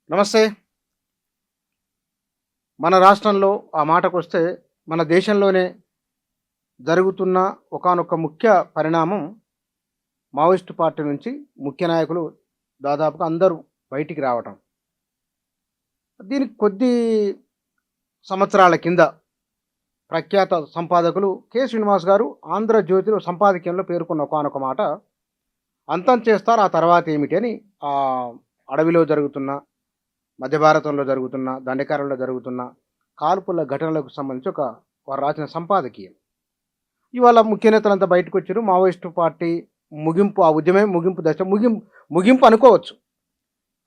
నమస్తే. మన రాష్ట్రంలో ఆ మాటకొస్తే మన దేశంలోనే జరుగుతున్న ఒకానొక ముఖ్య పరిణామం మావోయిస్టు పార్టీ నుంచి ముఖ్య నాయకులు దాదాపుగా అందరూ బయటికి రావటం. దీనికి కొద్ది సంవత్సరాల కింద ప్రఖ్యాత సంపాదకులు శ్రీనివాస్ గారు 'ఆంధ్రజ్యోతి'లో సంపాదకీయంలో పేర్కొన్న ఒకానొక మాట, అంతం చేస్తారు ఆ తర్వాత ఏమిటి అని. అడవిలో జరుగుతున్న, మధ్య భారతంలో జరుగుతున్న, దండకారణ్యంలో జరుగుతున్న కాల్పుల ఘటనలకు సంబంధించి వారు రాసిన సంపాదకీయం. ఇవాళ ముఖ్య నేతలంతా బయటకొచ్చారు. మావోయిస్టు పార్టీ ముగింపు, ఆ ఉద్యమే ముగింపు దశ, ముగింపు అనుకోవచ్చు.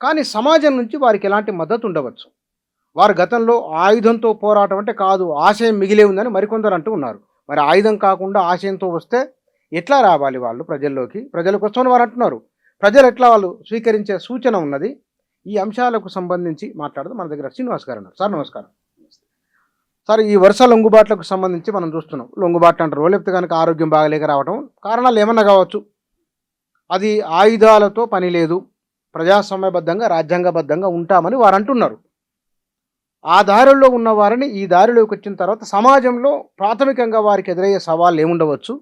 కానీ సమాజం నుంచి వారికి ఎలాంటి మద్దతు ఉండవచ్చు. వారు గతంలో ఆయుధంతో పోరాటం అంటే కాదు, ఆశయం మిగిలే ఉందని మరికొందరు అంటూ ఉన్నారు. మరి ఆయుధం కాకుండా ఆశయంతో వస్తే ఎట్లా రావాలి వాళ్ళు ప్రజల్లోకి? ప్రజలకు వస్తామని వారు అంటున్నారు. ప్రజలు ఎట్లా వాళ్ళు స్వీకరించే సూచన ఉన్నది. ఈ అంశాలకు సంబంధించి మాట్లాడదాం. మన దగ్గర శ్రీనివాస్ గారు ఉన్నారు. సార్ నమస్కారం. సార్, ఈ వరుస లొంగుబాట్లకు సంబంధించి మనం చూస్తున్నాం. లొంగుబాట్లు అంటారు, లేకపోతే కనుక ఆరోగ్యం బాగలేక రావటం, కారణాలు ఏమన్నా కావచ్చు. అది ఆయుధాలతో పని లేదు, ప్రజాస్వామ్యబద్ధంగా రాజ్యాంగబద్ధంగా ఉంటామని వారు అంటున్నారు. ఆ దారిలో ఉన్న వారిని ఈ దారిలోకి వచ్చిన తర్వాత సమాజంలో ప్రాథమికంగా వారికి ఎదురయ్యే సవాళ్ళు ఏముండవచ్చు,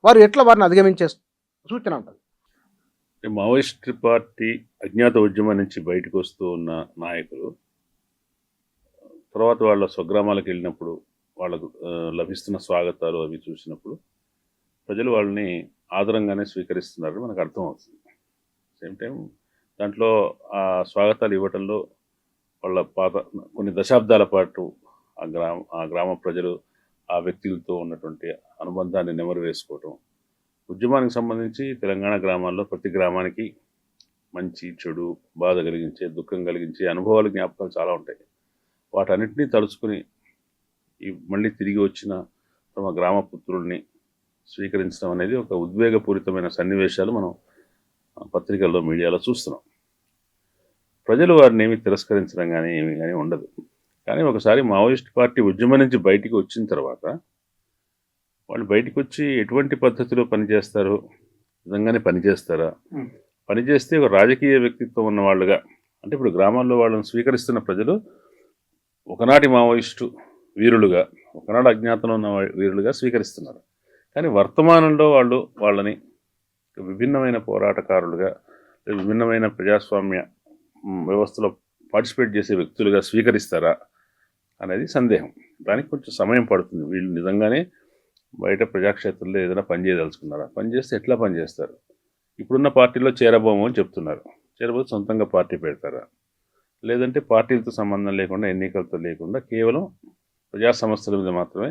వారు ఎట్లా వారిని అధిగమించే సూచన ఉంటుంది? మావోయిస్ట్ పార్టీ అజ్ఞాత ఉద్యమం నుంచి బయటకు వస్తూ ఉన్న నాయకులు తర్వాత వాళ్ళ స్వగ్రామాలకు వెళ్ళినప్పుడు వాళ్ళకు లభిస్తున్న స్వాగతాలు అవి చూసినప్పుడు ప్రజలు వాళ్ళని ఆదరంగానే స్వీకరిస్తున్నారని మనకు అర్థమవుతుంది. సేమ్ టైం దాంట్లో ఆ స్వాగతాలు ఇవ్వటంలో వాళ్ళ పాత కొన్ని దశాబ్దాల పాటు ఆ గ్రామ ప్రజలు ఆ వ్యక్తులతో ఉన్నటువంటి అనుబంధాన్ని నెమరు వేసుకోవటం, ఉద్యమానికి సంబంధించి తెలంగాణ గ్రామాల్లో ప్రతి గ్రామానికి మంచి చెడు, బాధ కలిగించే, దుఃఖం కలిగించే అనుభవాలు, జ్ఞాపకాలు చాలా ఉంటాయి. వాటన్నిటినీ తలుచుకుని మళ్ళీ తిరిగి వచ్చిన తమ గ్రామ పుత్రుల్ని స్వీకరించడం అనేది ఒక ఉద్వేగపూరితమైన సన్నివేశాలు మనం పత్రికల్లో, మీడియాలో చూస్తున్నాం. ప్రజలు వారిని ఏమి తిరస్కరించడం కానీ ఏమి కానీ ఉండదు. కానీ ఒకసారి మావోయిస్ట్ పార్టీ ఉద్యమం నుంచి బయటికి వచ్చిన తర్వాత వాళ్ళు బయటకు వచ్చి ఎటువంటి పద్ధతిలో పనిచేస్తారు, నిజంగానే పనిచేస్తారా, పనిచేస్తే ఒక రాజకీయ వ్యక్తిత్వం ఉన్న వాళ్ళుగా, అంటే ఇప్పుడు గ్రామాల్లో వాళ్ళని స్వీకరిస్తున్న ప్రజలు ఒకనాటి మావోయిస్టు వీరులుగా, ఒకనాడు అజ్ఞాతంలో ఉన్న వీరులుగా స్వీకరిస్తున్నారు. కానీ వర్తమానంలో వాళ్ళని విభిన్నమైన పోరాటకారులుగా, విభిన్నమైన ప్రజాస్వామ్య వ్యవస్థలో పార్టిసిపేట్ చేసే వ్యక్తులుగా స్వీకరిస్తారా అనేది సందేహం. దానికి కొంచెం సమయం పడుతుంది. వీళ్ళు నిజంగానే బయట ప్రజాక్షేత్రంలో ఏదైనా పనిచేయదలుచుకున్నారా, పనిచేస్తే ఎట్లా పనిచేస్తారు, ఇప్పుడున్న పార్టీలో చేరబోము అని చెప్తున్నారు, చేరబోతే సొంతంగా పార్టీ పెడతారా, లేదంటే పార్టీలతో సంబంధం లేకుండా, ఎన్నికలతో లేకుండా కేవలం ప్రజా సంస్థల మీద మాత్రమే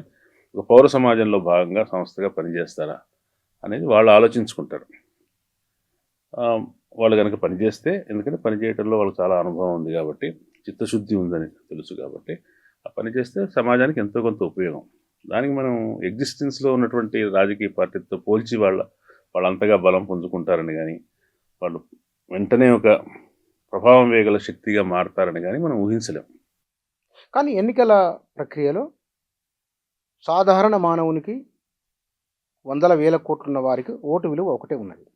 ఒక పౌర సమాజంలో భాగంగా సంస్థగా పనిచేస్తారా అనేది వాళ్ళు ఆలోచించుకుంటారు. వాళ్ళు కనుక పనిచేస్తే, ఎందుకంటే పనిచేయడంలో వాళ్ళకి చాలా అనుభవం ఉంది కాబట్టి, చిత్తశుద్ధి ఉందని తెలుసు కాబట్టి, ఆ పనిచేస్తే సమాజానికి ఎంతో కొంత ఉపయోగం. దానికి మనం ఎగ్జిస్టెన్స్లో ఉన్నటువంటి రాజకీయ పార్టీతో పోల్చి వాళ్ళంతగా బలం పుంజుకుంటారని కానీ, వాళ్ళు వెంటనే ఒక ప్రభావం వేయగల శక్తిగా మారతారని కానీ మనం ఊహించలేం. కానీ ఎన్నికల ప్రక్రియలో సాధారణ మానవునికి, వందల వేల కోట్లున్న వారికి ఓటు విలువ ఒకటే ఉన్నది.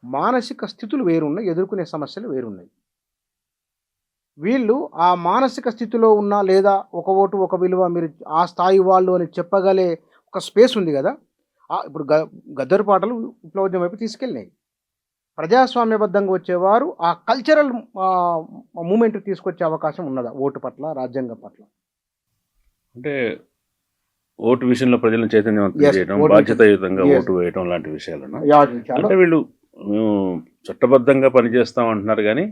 మానసిక స్థితులు వేరున్నాయి, ఎదుర్కొనే సమస్యలు వేరున్నాయి. వీళ్ళు ఆ మానసిక స్థితిలో ఉన్న, లేదా ఒక ఓటు ఒక విలువ, మీరు ఆ స్థాయి వాళ్ళు అని చెప్పగలే ఒక స్పేస్ ఉంది కదా. ఇప్పుడు గద్దరు పాటలు విప్లవోద్యమం వైపు తీసుకెళ్ళినాయి. ప్రజాస్వామ్యబద్ధంగా వచ్చేవారు ఆ కల్చరల్ మూమెంట్ తీసుకొచ్చే అవకాశం ఉన్నదా ఓటు పట్ల, రాజ్యాంగం పట్ల? అంటే ఓటు విషయంలో ప్రజలను చైతన్యవంతం చేయడం, బాధ్యతాయుతంగా ఓటు వేయడం లాంటి విషయాలను, అంటే వీళ్ళు మేము చట్టబద్ధంగా పనిచేస్తాం అంటున్నారు. కానీ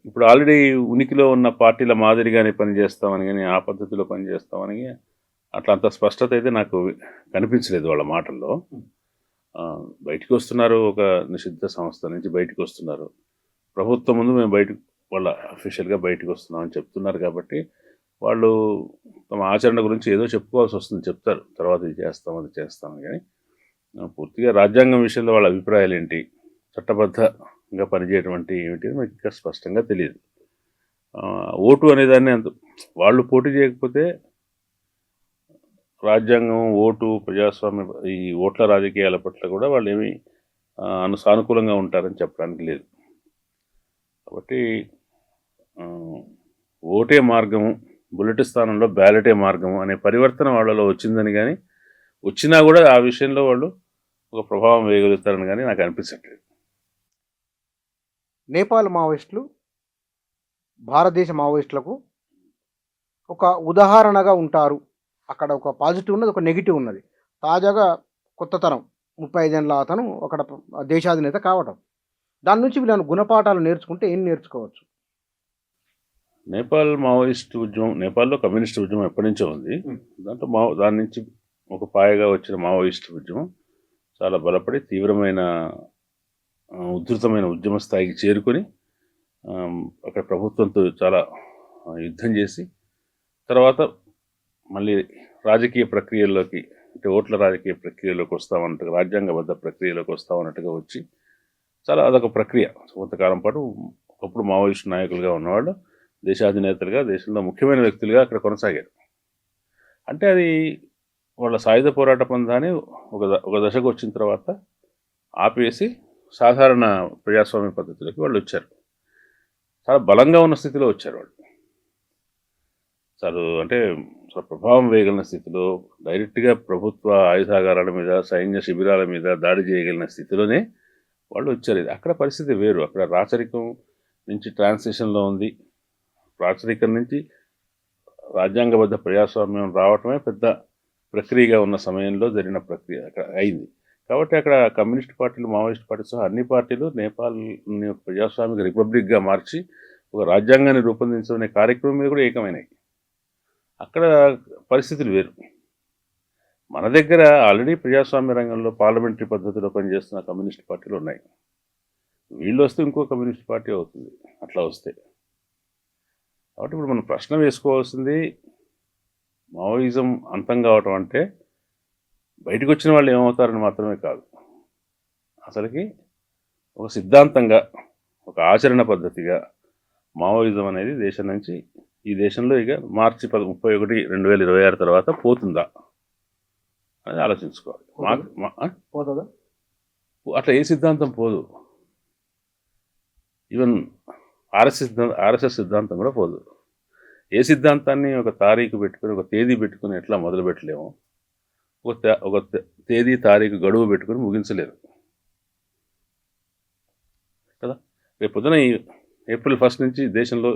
ఇప్పుడు ఆల్రెడీ ఉనికిలో ఉన్న పార్టీల మాదిరిగానే పనిచేస్తామని కానీ, ఆ పద్ధతిలో పనిచేస్తామని అట్లా అంత స్పష్టత అయితే నాకు కనిపించలేదు వాళ్ళ మాటల్లో. బయటకు వస్తున్నారు, ఒక నిషిద్ధ సంస్థ నుంచి బయటకు వస్తున్నారు, ప్రభుత్వం ముందు మేము వాళ్ళ అఫీషియల్గా బయటకు వస్తున్నామని చెప్తున్నారు. కాబట్టి వాళ్ళు తమ ఆచరణ గురించి ఏదో చెప్పుకోవాల్సి వస్తుంది, చెప్తారు తర్వాత ఇది చేస్తాం అది చేస్తామని. కానీ పూర్తిగా రాజ్యాంగం విషయంలో వాళ్ళ అభిప్రాయాలు ఏంటి, చట్టబద్ధంగా పనిచేయడం అంటే ఏమిటి మనకి ఇంకా స్పష్టంగా తెలియదు. ఓటు అనేదాన్ని వాళ్ళు పోటీ చేయకపోతే రాజ్యాంగం, ఓటు, ప్రజాస్వామ్య, ఈ ఓట్ల రాజకీయాల పట్ల కూడా వాళ్ళు ఏమి సానుకూలంగా ఉంటారని చెప్పడానికి లేదు. కాబట్టి ఆ, ఓటే మార్గము, బుల్లెట్ స్థానంలో బ్యాలెటే మార్గము అనే పరివర్తన వాళ్ళలో వచ్చిందని కానీ, వచ్చినా కూడా ఆ విషయంలో వాళ్ళు ఒక ప్రభావం వేయగలుగుతారని కానీ నాకు అనిపించట్లేదు. నేపాల్ మావోయిస్టులు భారతదేశ మావోయిస్టులకు ఒక ఉదాహరణగా ఉంటారు. అక్కడ ఒక పాజిటివ్ ఉన్నది, ఒక నెగిటివ్ ఉన్నది. తాజాగా కొత్త తరం 35 ఏళ్ల అతను అక్కడ దేశాధినేత కావటం. దాని నుంచి వీళ్ళని గుణపాఠాలు నేర్చుకుంటే ఏం నేర్చుకోవచ్చు? నేపాల్ మావోయిస్ట్ ఉద్యమం, నేపాల్లో కమ్యూనిస్ట్ ఉద్యమం ఎప్పటి నుంచో ఉంది. ఉమ్. దాంట్లో దాని నుంచి ఒక పాయగా వచ్చిన మావోయిస్ట్ ఉద్యమం చాలా బలపడి తీవ్రమైన ఉధృతమైన ఉద్యమ స్థాయికి చేరుకొని అక్కడ ప్రభుత్వంతో చాలా యుద్ధం చేసి తర్వాత మళ్ళీ రాజకీయ ప్రక్రియల్లోకి, అంటే ఓట్ల రాజకీయ ప్రక్రియలోకి వస్తామన్నట్టుగా, రాజ్యాంగబద్ధ ప్రక్రియలోకి వస్తామన్నట్టుగా వచ్చి చాలా అదొక ప్రక్రియ. కొంతకాలం పాటు ఒకప్పుడు మావోయిస్ట్ నాయకులుగా ఉన్నవాళ్ళు దేశాధినేతలుగా, దేశంలో ముఖ్యమైన వ్యక్తులుగా అక్కడ కొనసాగారు. అంటే అది వాళ్ళ సాయుధ పోరాట పందాన్ని ఒక దశకు వచ్చిన తర్వాత ఆపేసి సాధారణ ప్రజాస్వామ్య పద్ధతిలోకి వాళ్ళు వచ్చారు. చాలా బలంగా ఉన్న స్థితిలో వచ్చారు వాళ్ళు. చాలా అంటే చాలా ప్రభావం వేయగలిగిన స్థితిలో, డైరెక్ట్గా ప్రభుత్వ ఆయుధాగారాల మీద, సైన్య శిబిరాల మీద దాడి చేయగలిగిన స్థితిలోనే వాళ్ళు వచ్చారు. అక్కడ పరిస్థితి వేరు. అక్కడ రాచరికం నుంచి ట్రాన్సిషన్లో ఉంది. రాచరికం నుంచి రాజ్యాంగబద్ధ ప్రజాస్వామ్యం రావటమే పెద్ద ప్రక్రియగా ఉన్న సమయంలో జరిగిన ప్రక్రియ అక్కడ అయింది. కాబట్టి అక్కడ కమ్యూనిస్ట్ పార్టీలు, మావోయిస్ట్ పార్టీలు సహా అన్ని పార్టీలు నేపాల్ని ఒక ప్రజాస్వామిక రిపబ్లిక్గా మార్చి ఒక రాజ్యాంగాన్ని రూపొందించనే కార్యక్రమం మీద కూడా ఏకమైనాయి. అక్కడ పరిస్థితులు వేరు. మన దగ్గర ఆల్రెడీ ప్రజాస్వామ్య రంగంలో పార్లమెంటరీ పద్ధతిలో పనిచేస్తున్న కమ్యూనిస్ట్ పార్టీలు ఉన్నాయి. వీళ్ళు వస్తే ఇంకో కమ్యూనిస్ట్ పార్టీ అవుతుంది అట్లా వస్తే. కాబట్టి ఇప్పుడు మనం ప్రశ్న వేసుకోవాల్సింది, మావోయిజం అంతం కావటం అంటే బయటకు వచ్చిన వాళ్ళు ఏమవుతారని మాత్రమే కాదు, అసలుకి ఒక సిద్ధాంతంగా, ఒక ఆచరణ పద్ధతిగా మావోయిజం అనేది దేశం నుంచి, ఈ దేశంలో ఇక మార్చి 31, 2026 తర్వాత పోతుందా అని ఆలోచించుకోవాలి. పోతుందా? అట్లా ఏ సిద్ధాంతం పోదు. ఈవెన్ ఆర్ఎస్ఎస్ సిద్ధాంతం కూడా పోదు. ఏ సిద్ధాంతాన్ని ఒక తారీఖు పెట్టుకుని, ఒక తేదీ పెట్టుకుని ఎట్లా మొదలు పెట్టలేము, ఒక తేదీ తారీఖు గడువు పెట్టుకుని ముగించలేరు కదా. రేపు పొద్దున ఏప్రిల్ 1 నుంచి దేశంలో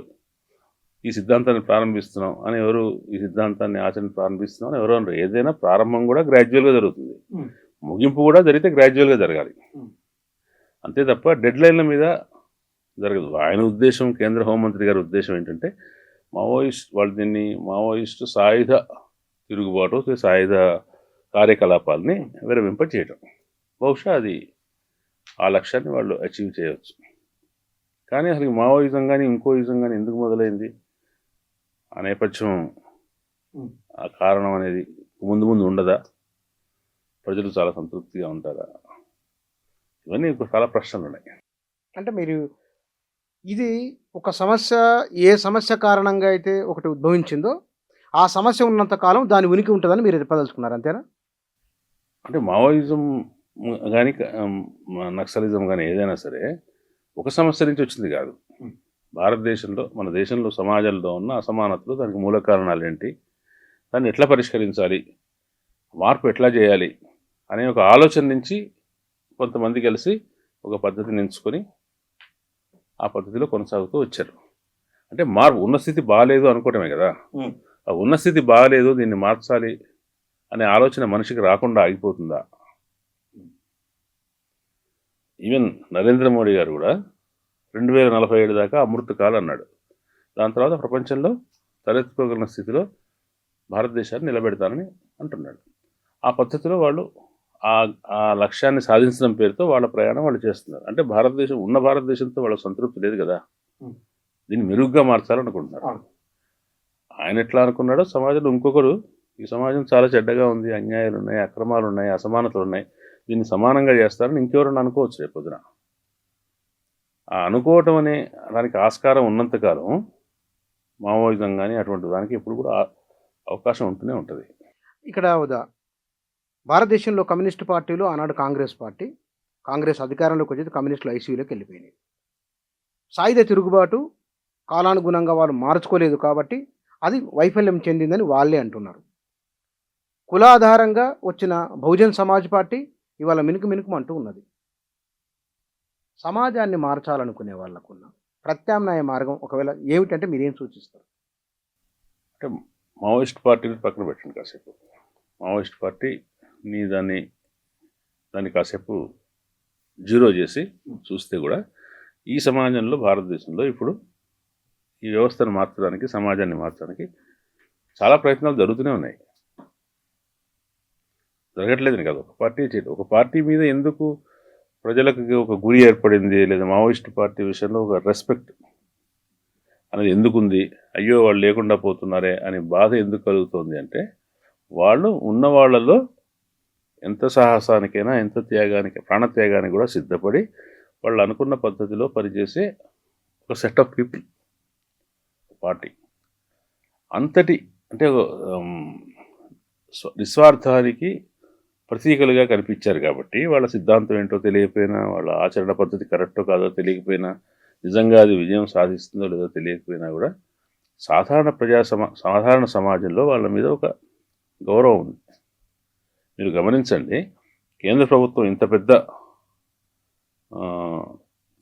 ఈ సిద్ధాంతాన్ని ప్రారంభిస్తున్నాం అని ఎవరు, ఈ సిద్ధాంతాన్ని ఆచరణ ప్రారంభిస్తున్నాం అని ఎవరు అనరు. ఏదైనా ప్రారంభం కూడా గ్రాడ్యువల్గా జరుగుతుంది, ముగింపు కూడా జరిగితే గ్రాడ్యువల్గా జరగాలి. అంతే తప్ప డెడ్ లైన్ల మీద జరగదు. ఆయన ఉద్దేశం, కేంద్ర హోంమంత్రి గారి ఉద్దేశం ఏంటంటే వాళ్ళు దీన్ని మావోయిస్టు సాయుధ తిరుగుబాటు, సాయుధ కార్యకలాపాలని విరమింప చేయటం. బహుశా అది ఆ లక్ష్యాన్ని వాళ్ళు అచీవ్ చేయవచ్చు. కానీ అసలు మావోయిజం కానీ ఇంకో ఇజం కానీ ఎందుకు మొదలైంది, ఆ నేపథ్యం, ఆ కారణం అనేది ముందు ముందు ఉండదా, ప్రజలు చాలా సంతృప్తిగా ఉంటారా, ఇవన్నీ చాలా ప్రశ్నలు ఉన్నాయి. అంటే మీరు ఇది ఒక సమస్య, ఏ సమస్య కారణంగా అయితే ఒకటి ఉద్భవించిందో ఆ సమస్య ఉన్నంత కాలం దాని ఉనికి ఉంటుందని మీరు చెప్పదలుచుకున్నారు, అంతేనా? అంటే మావోయిజం కానీ నక్సలిజం కానీ ఏదైనా సరే ఒక సమస్య నుంచి వచ్చింది కాదు. భారతదేశంలో, మన దేశంలో సమాజంలో ఉన్న అసమానతలు, దానికి మూల కారణాలు ఏంటి, దాన్ని ఎట్లా పరిష్కరించాలి, మార్పు ఎట్లా చేయాలి అనే ఒక ఆలోచన నుంచి కొంతమంది కలిసి ఒక పద్ధతిని ఎంచుకొని ఆ పద్ధతిలో కొనసాగుతూ వచ్చారు. అంటే మార్పు, ఉన్న స్థితి బాగాలేదు అనుకోవటమే కదా. ఆ ఉన్న స్థితి బాగాలేదు, దీన్ని మార్చాలి అనే ఆలోచన మనిషికి రాకుండా ఆగిపోతుందా? ఈవెన్ నరేంద్ర మోడీ గారు కూడా 2047 దాకా అమృతకాలం అన్నాడు. దాని తర్వాత ప్రపంచంలో తలెత్తుకోగలిగిన స్థితిలో భారతదేశాన్ని నిలబెడతానని అంటున్నాడు. ఆ పద్ధతిలో వాళ్ళు ఆ లక్ష్యాన్ని సాధించడం పేరుతో వాళ్ళ ప్రయాణం వాళ్ళు చేస్తున్నారు. అంటే భారతదేశంతో వాళ్ళ సంతృప్తి లేదు కదా, దీన్ని మెరుగ్గా మార్చాలనుకుంటున్నారు. ఆయన ఎట్లా అనుకున్నాడో సమాజంలో ఇంకొకరు, ఈ సమాజం చాలా చెడ్డగా ఉంది, అన్యాయాలు ఉన్నాయి, అక్రమాలు ఉన్నాయి, అసమానతలు ఉన్నాయి, దీన్ని సమానంగా చేస్తారని ఇంకెవరన్నా అనుకోవచ్చు రేపు పొద్దున. ఆ అనుకోవటం అనే దానికి ఆస్కారం ఉన్నంతకాలం మావోయిజం కానీ అటువంటి దానికి ఎప్పుడు కూడా అవకాశం ఉంటూనే ఉంటుంది. ఇక్కడ భారతదేశంలో కమ్యూనిస్ట్ పార్టీలు, ఆనాడు కాంగ్రెస్ అధికారంలోకి వచ్చేది కమ్యూనిస్టులు ఐసీయూలోకి వెళ్ళిపోయినాయి. సాయుధ తిరుగుబాటు కాలానుగుణంగా వాళ్ళు మార్చుకోలేదు కాబట్టి అది వైఫల్యం చెందిందని వాళ్ళే అంటున్నారు. కులాధారంగా వచ్చిన బహుజన్ సమాజ్ పార్టీ ఇవాళ మినుకు మినుకుమంటూ ఉన్నది. సమాజాన్ని మార్చాలనుకునే వాళ్ళకున్న ప్రత్యామ్నాయ మార్గం ఒకవేళ ఏమిటంటే మీరేం సూచిస్తారు? అంటే మావోయిస్ట్ పార్టీని పక్కన పెట్టండి కాసేపు. మావోయిస్ట్ పార్టీ దాన్ని కాసేపు జీరో చేసి చూస్తే కూడా ఈ సమాజంలో, భారతదేశంలో ఇప్పుడు ఈ వ్యవస్థను మార్చడానికి, సమాజాన్ని మార్చడానికి చాలా ప్రయత్నాలు జరుగుతూనే ఉన్నాయి. జరగట్లేదని కాదు, ఒక పార్టీ మీద ఎందుకు ప్రజలకు ఒక గురి ఏర్పడింది, లేదా మావోయిస్ట్ పార్టీ విషయంలో ఒక రెస్పెక్ట్ అనేది ఎందుకుంది, అయ్యో వాళ్ళు లేకుండా పోతున్నారే అనే బాధ ఎందుకు కలుగుతుంది అంటే, వాళ్ళు ఉన్న వాళ్ళలో ఎంత సాహసానికైనా, ఎంత త్యాగానికి, ప్రాణత్యాగానికి కూడా సిద్ధపడి వాళ్ళు అనుకున్న పద్ధతిలో పనిచేసే ఒక సెట్ ఆఫ్ పీపుల్ పార్టీ. అంతటి అంటే నిస్వార్థానికి ప్రతీకలుగా కనిపించారు కాబట్టి, వాళ్ళ సిద్ధాంతం ఏంటో తెలియకపోయినా, వాళ్ళ ఆచరణ పద్ధతి కరెక్టో కాదో తెలియకపోయినా, నిజంగా అది విజయం సాధిస్తుందో లేదో తెలియకపోయినా కూడా సాధారణ సమాజంలో వాళ్ళ మీద ఒక గౌరవం ఉంది. మీరు గమనించండి, కేంద్ర ప్రభుత్వం ఇంత పెద్ద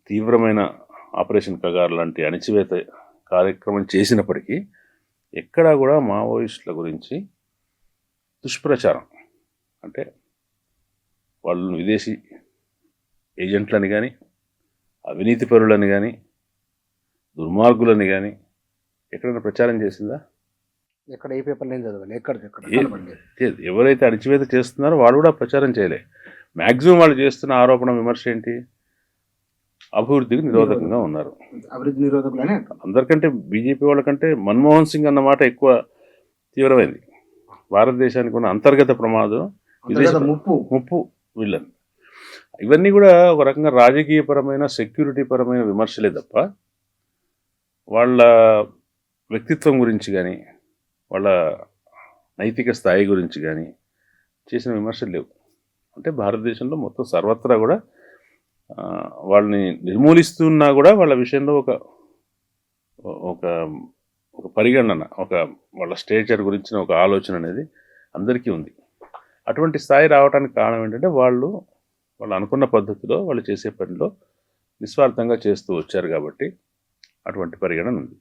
తీవ్రమైన ఆపరేషన్ కగార్ లాంటి అణిచివేత కార్యక్రమం చేసినప్పటికీ ఎక్కడా కూడా మావోయిస్టుల గురించి దుష్ప్రచారం, అంటే వాళ్ళను విదేశీ ఏజెంట్లని కానీ, అవినీతి పరులని కానీ, దుర్మార్గులని కానీ ఎక్కడైనా ప్రచారం చేసిందా? ఎక్కడ ఏ పేపర్లో ఏం చదవాలి, ఎక్కడ ఎవరైతే అణిచివేత చేస్తున్నారో వాళ్ళు కూడా ప్రచారం చేయలే. మ్యాక్సిమం వాళ్ళు చేస్తున్న ఆరోపణ, విమర్శ ఏంటి? అభివృద్ధికి నిరోధకంగా ఉన్నారు. అభివృద్ధి నిరోధకులనే అందరికంటే బీజేపీ వాళ్ళకంటే మన్మోహన్ సింగ్ అన్న మాట ఎక్కువ తీవ్రమైంది. భారతదేశానికి ఉన్న అంతర్గత ప్రమాదం, ముప్పు విలన్. ఇవన్నీ కూడా ఒక రకంగా రాజకీయపరమైన, సెక్యూరిటీ పరమైన విమర్శలే తప్ప వాళ్ళ వ్యక్తిత్వం గురించి కానీ, వాళ్ళ నైతిక స్థాయి గురించి కానీ చేసిన విమర్శలు లేవు. అంటే భారతదేశంలో మొత్తం సర్వత్రా కూడా వాళ్ళని నిర్మూలిస్తున్నా కూడా వాళ్ళ విషయంలో ఒక ఒక ఒక పరిగణన, వాళ్ళ స్టేచర్ గురించిన ఒక ఆలోచన అనేది అందరికీ ఉంది. అటువంటి స్థాయి రావడానికి కారణం ఏంటంటే వాళ్ళు అనుకున్న పద్ధతిలో వాళ్ళు చేసే పనిలో నిస్వార్థంగా చేస్తూ వచ్చారు కాబట్టి అటువంటి పరిగణన ఉంది.